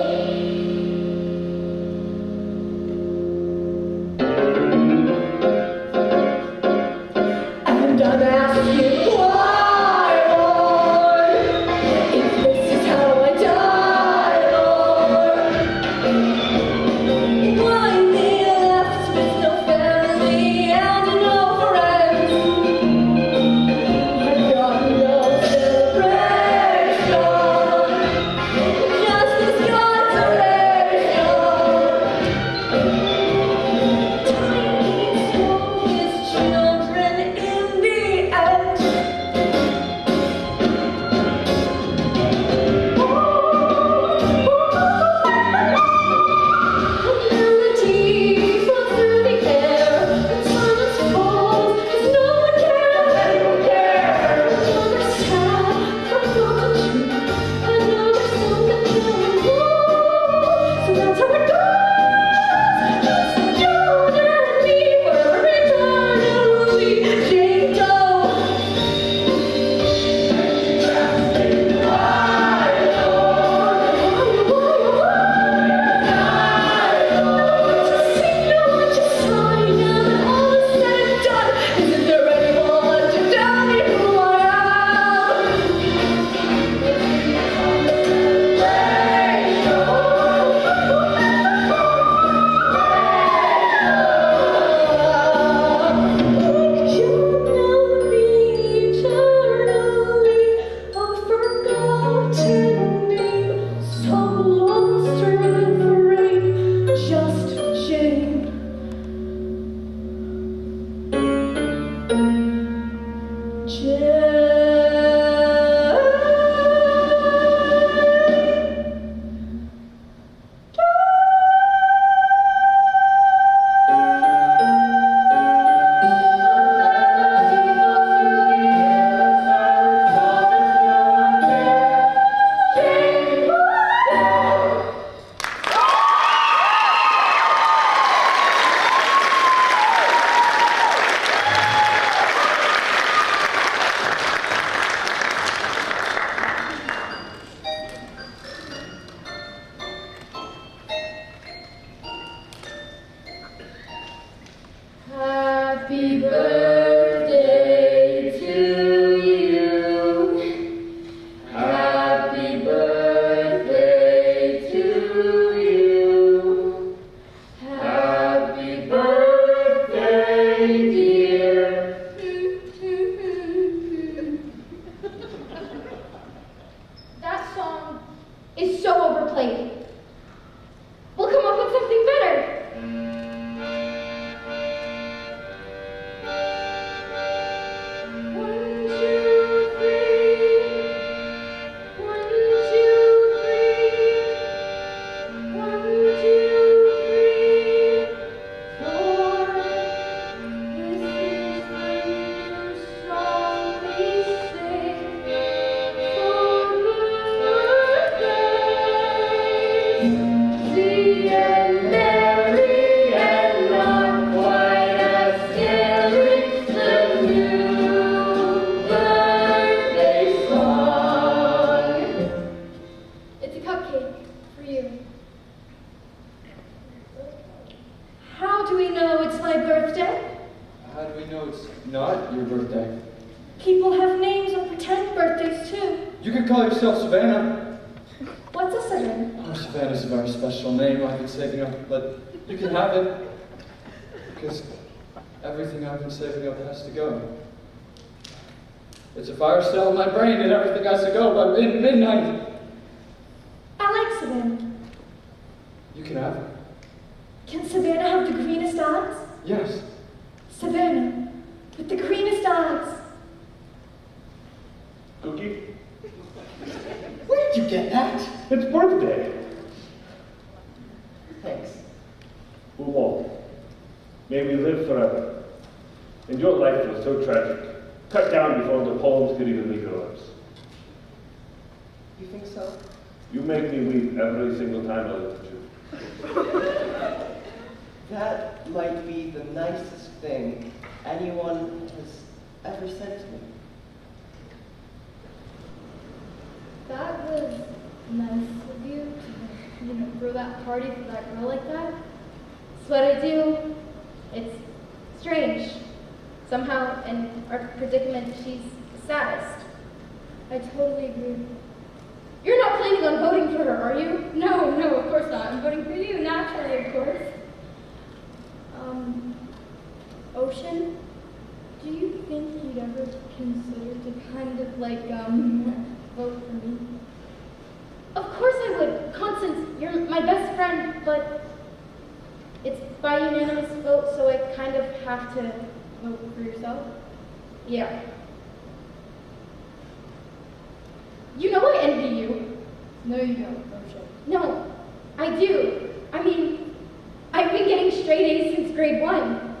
Happy birthday to you. Happy birthday to you. Happy birthday, dear. That song is so overplayed. We'll come up with something better. One, two, three. One, two, three. One, two, three. Four. This is the new song we sing for birthdays. Dear Mary, and not quite as scary, the new birthday song. It's a cupcake for you. How do we know it's my birthday? How do we know it's not your birthday? People have names and pretend birthdays too. You could call yourself Savannah. What's a Savannah? Oh, Savannah's a very special name I've been saving up, but you can have it. Because everything I've been saving up has to go. It's a fire still in my brain and everything has to go by midnight. I like Savannah. You can have it. Can Savannah have the greenest eyes? Yes. Savannah, with the greenest eyes. Cookie? Where did you get that? It's birthday. Thanks. Who won't? May we live forever. And your life was so tragic. Cut down before the poems could even leave your lips. You think so? You make me weep every single time I look at you. That might be the nicest thing anyone has ever said to me. That was nice of you to, throw that party for that girl like that. It's what I do. It's strange. Somehow, in our predicament, she's the saddest. I totally agree. You're not planning on voting for her, are you? No, of course not. I'm voting for you, naturally, of course. Ocean, do you think you'd ever consider to kind of vote for me? Of course I would. Constance, you're my best friend, but it's by unanimous vote, so I kind of have to Vote for yourself? Yeah. You know I envy you. No, you don't, Ocean. No, I do. I mean, I've been getting straight A's since grade 1.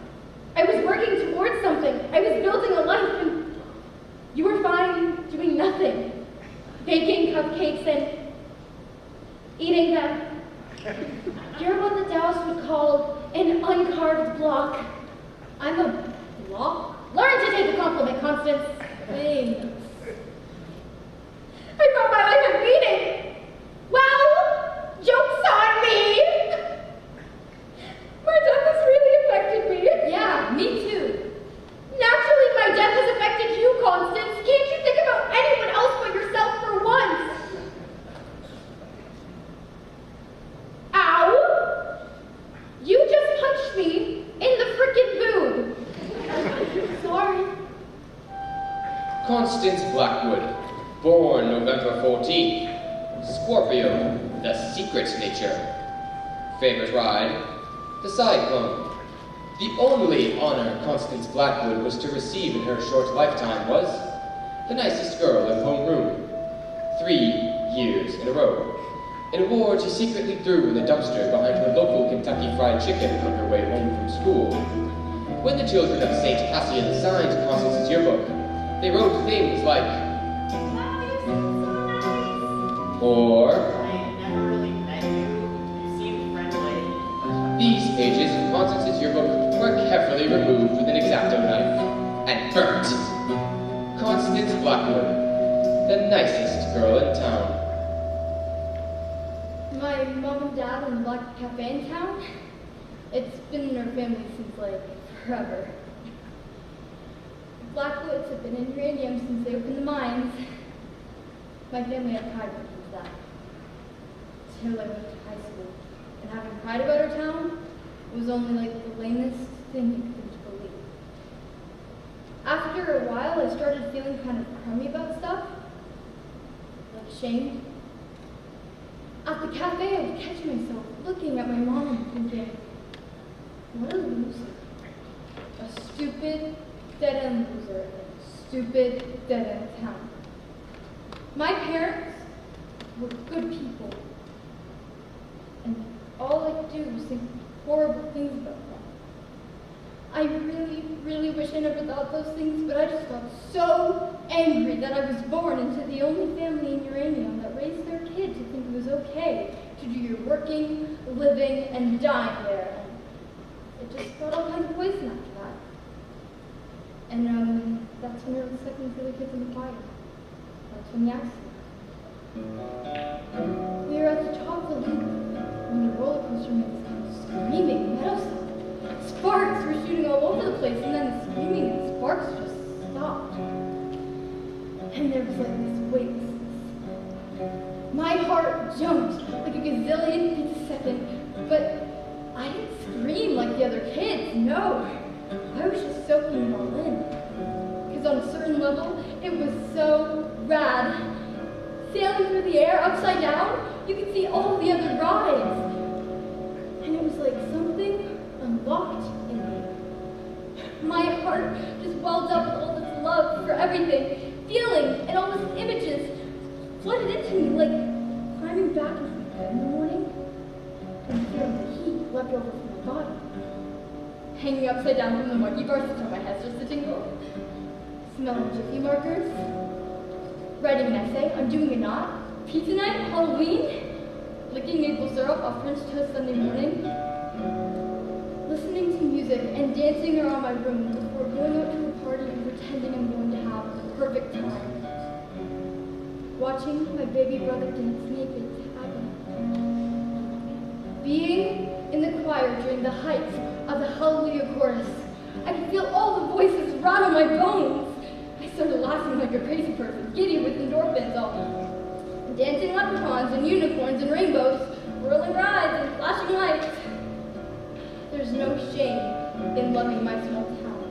I was working towards something. I was building a life, and you were fine doing nothing. Baking cupcakes and eating them. You're what the Taoists would call an uncarved block. I'm a block? Learn to take a compliment, Constance. Thanks. I thought my life had meaning. Well, joke's on me. My death has really affected me. Yeah, me too. Naturally, my death has affected you, Constance. Can't you think about anyone else but yourself for once? Ow! You just punched me in the frickin' boob. Sorry. Constance Blackwood, born November 14th. Scorpio, the secret nature. Favorite ride, the Cyclone. The only honor Constance Blackwood was to receive in her short lifetime was the nicest girl in homeroom. 3 years in a row. An award she secretly threw in the dumpster behind her local Kentucky Fried Chicken on her way home from school. When the children of St. Cassian signed Constance's yearbook, they wrote things like, or, these pages of Constance's yearbook were carefully removed with an X-Acto knife and burnt. Constance Blackwood, the nicest girl in town. My mom and dad in the Black Cafe in town, it's been in our family since, forever. Blackwoods have been in uranium since they opened the mines. My family had pride when it came to that. Till I went to high school. And having pride about our town was only like the lamest thing you could believe. After a while, I started feeling kind of crummy about stuff. Like ashamed. At the cafe, I would catch myself looking at my mom and thinking, what a loser. A stupid, dead-end loser in a stupid, dead-end town. My parents were good people, and all I could do was think horrible things about them. I really, really wish I never thought those things, but I just got so angry that I was born into the only family in uranium that raised their kid to think it was okay to do your working, living, and dying there. And it just got all kinds of poison after that. And that's when I was second to the kids in the fire. That's when the accident happened. We were at the top of the loop when the roller coaster made this kind of screaming metal sound. Sparks were shooting all over the place, and then the screaming and sparks just stopped. And there was like this weightlessness. My heart jumped like a gazillion beats a second, but I didn't scream like the other kids, no. I was just soaking it all in. Because on a certain level, it was so rad. Sailing through the air upside down, you could see all the other rides. And it was like something unlocked in me. My heart just welled up with all this love for everything, feeling, and all these images flooded into me like climbing back into my bed in the morning and feeling the heat left over from my body. Hanging upside down from the monkey bars until my head's just a tingle. Smelling jiffy markers. Writing an essay, undoing a knot. Pizza night, Halloween. Licking maple syrup off French toast Sunday morning. Listening to music and dancing around my room before going out to a party and pretending I'm going to have the perfect time. Watching my baby brother dance naked to ABBA. Being in the choir during the heights of the Hallelujah chorus. I could feel all the voices rattle my bones. I started laughing like a crazy person, giddy with endorphins, all dancing leprechauns and unicorns and rainbows, whirling rides and flashing lights. There's no shame in loving my small town.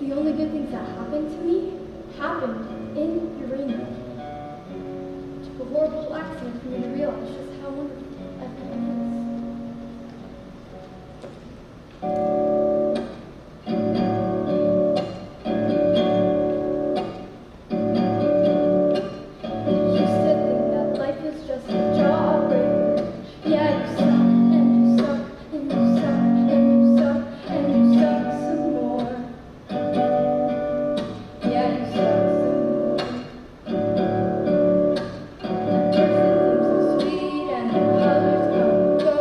The only good things that happened to me happened in uranium. It took a horrible accident for me to realize just how wonderful everything is. Go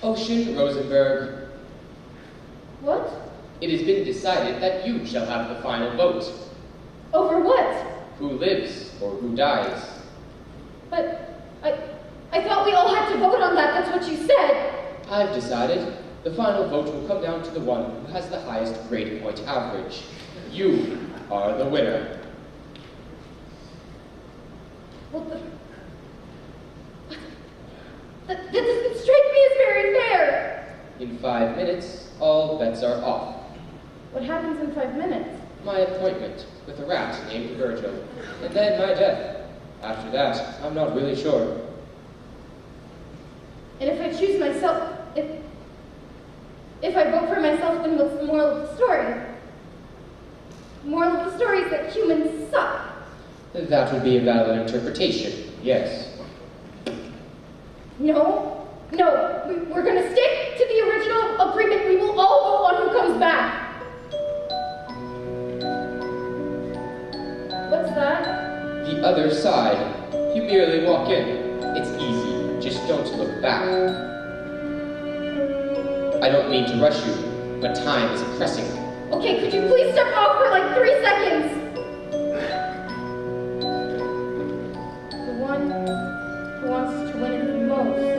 Ocean Rosenberg, What? it has been decided that you shall have the final vote. Over what? Who lives or who dies? But I thought we all had to vote on that. That's what you said. I've decided the final vote will come down to the one who has the highest grade point average. You are the winner. Well, that doesn't strike me as very fair. In 5 minutes, all bets are off. What happens in 5 minutes? My appointment with a rat named Virgil, and then my death. After that, I'm not really sure. And if I choose myself, if I vote for myself, then what's the moral of the story? The moral of the story is that humans suck. That would be a valid interpretation, yes. No, we're gonna stick to the original agreement. We will all vote on who comes back. What's that? The other side. You merely walk in. It's easy. Just don't look back. I don't mean to rush you, but time is pressing. Okay, could you please step off for like 3 seconds? The one who wants to win it the most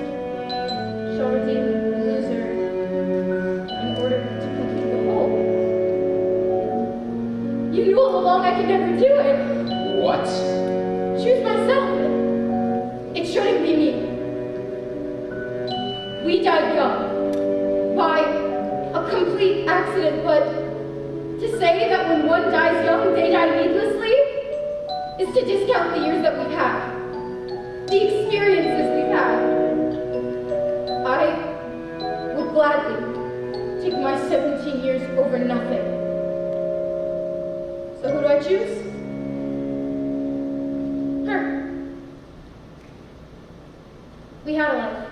shall redeem the loser in order to complete the whole. You knew all along I could never do it. What? Choose myself. It shouldn't be me. We died young by a complete accident, but to say that when one dies young, they die needlessly is to discount the years that we've had, the experiences we've had. I would gladly take my 17 years over nothing. So who do I choose? Her. We had a life.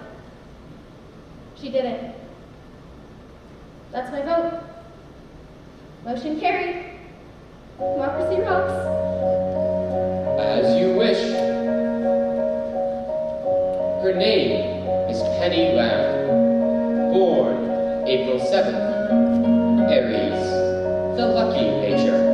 She didn't. That's my vote. Motion carried. Democracy rocks. As you wish. Her name is Penny Lamb. Born April 7th. Aries. The lucky nature.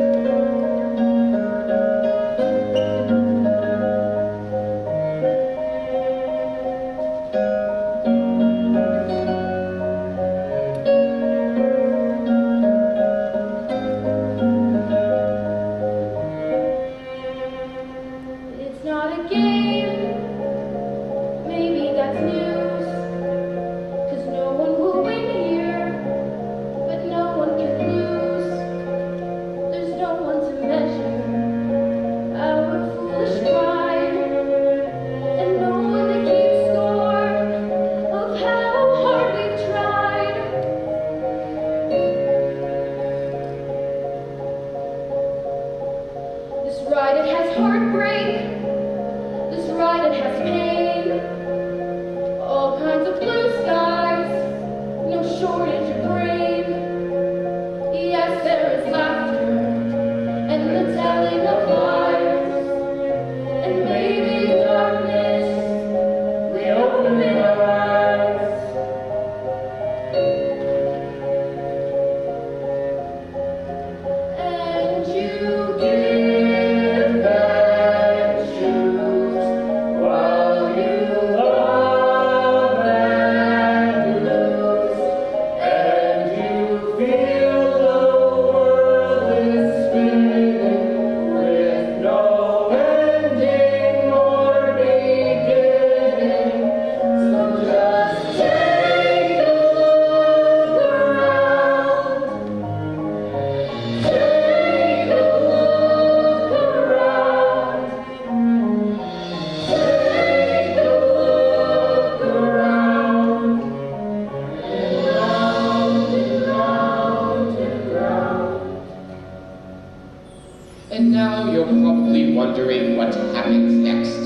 And now you're probably wondering what happens next.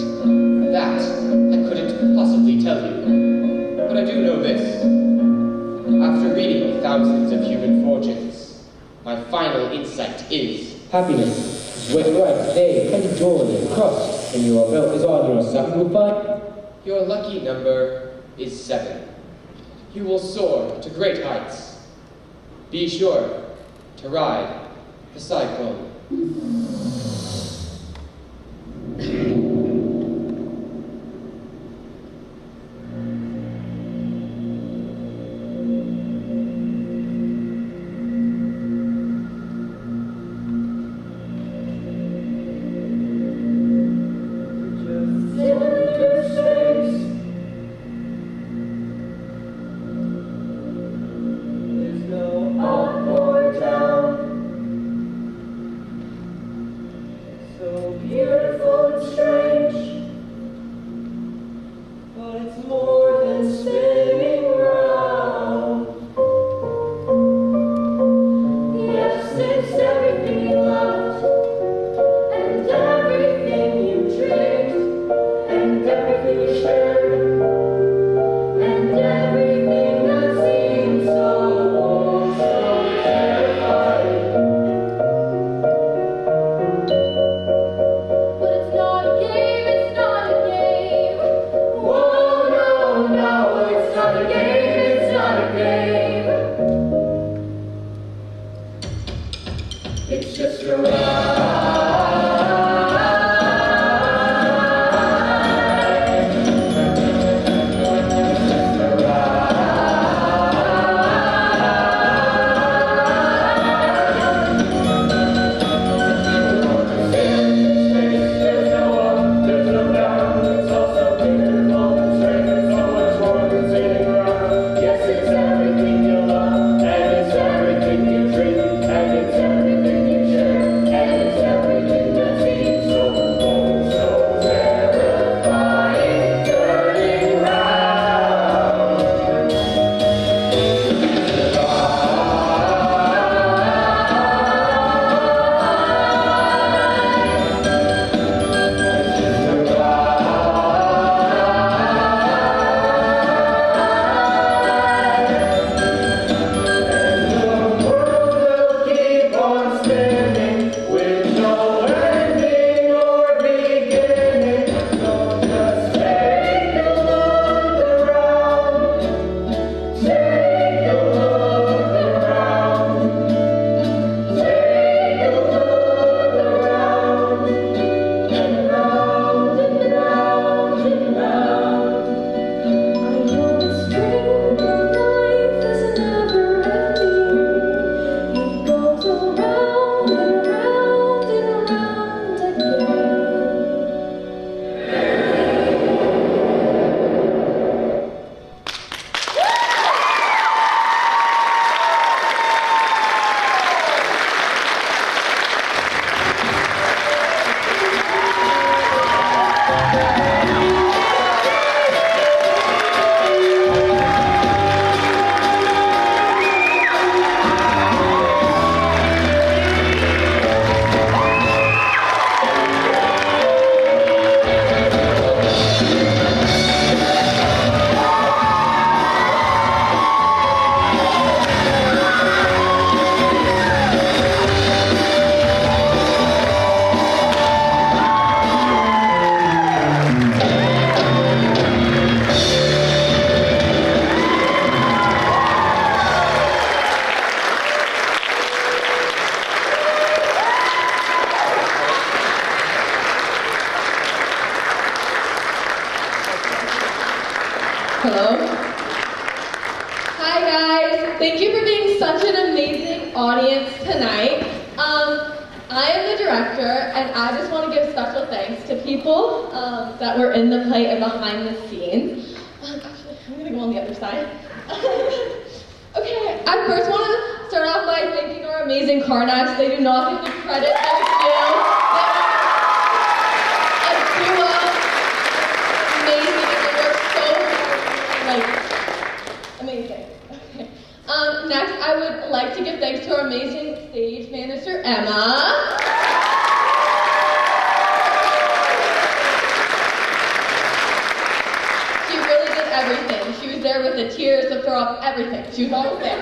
That I couldn't possibly tell you. But I do know this. After reading thousands of human fortunes, my final insight is... Happiness is where you are today, and joy and trust in your belt is on your side. Will find. Your lucky number is 7. You will soar to great heights. Be sure to ride the Cyclone. Hello? Hi guys, thank you for being such an amazing audience tonight. I am the director and I just want to give special thanks to people that were in the play and behind the scenes. Actually, I'm going to go on the other side. Okay, I first want to start off by thanking our amazing Carnacs. They do not get the credit that it's due. They are a duo, amazing, and they work so hard, amazing. Okay. Next, I would like to give thanks to our amazing stage manager, Emma. tears, to throw up, everything. She was always there.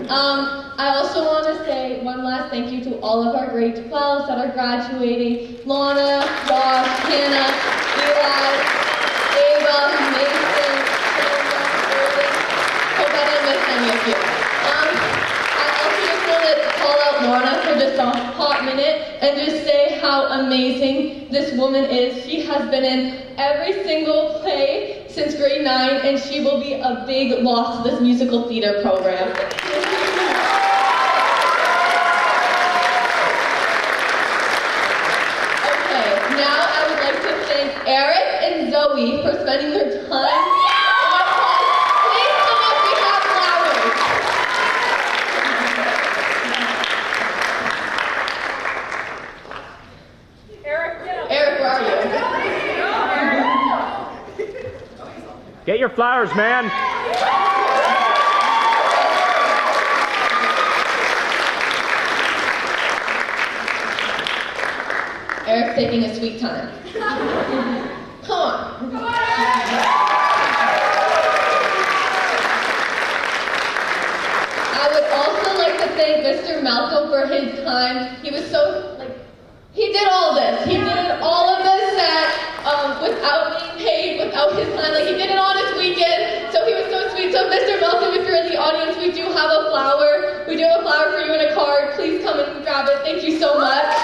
I also want to say one last thank you to all of our grade 12s that are graduating. Lana, Josh, Hannah, Eli, Ava, Mason, Sandra, Erwin. Hope I didn't miss any of you. I also just want to call out Lorna for just a hot minute and just say how amazing this woman is. She has been in every single play since grade 9, and she will be a big loss to this musical theater program. Okay, now I would like to thank Eric and Zoe for spending their time. Please come up, we have flowers. Eric, where are you? Get your flowers, man. Eric's taking a sweet time. Come on. I would also like to thank Mr. Malcolm for his time. He was so, he did all this. He did all of this without being paid, without his time. He did it on his weekend. So he was so sweet. So Mr. Malcolm, if you're in the audience, we do have a flower. We do have a flower for you in a card. Please come and grab it. Thank you so much.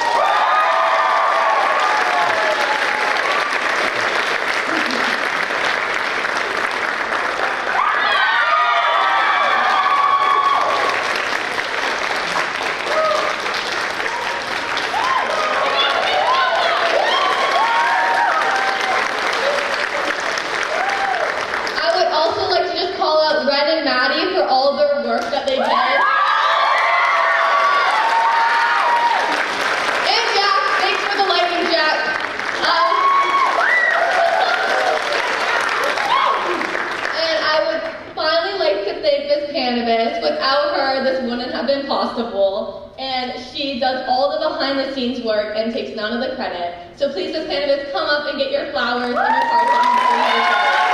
Without her, this wouldn't have been possible, and she does all the behind-the-scenes work and takes none of the credit. So please, Miss Cannabis, come up and get your flowers and your cards.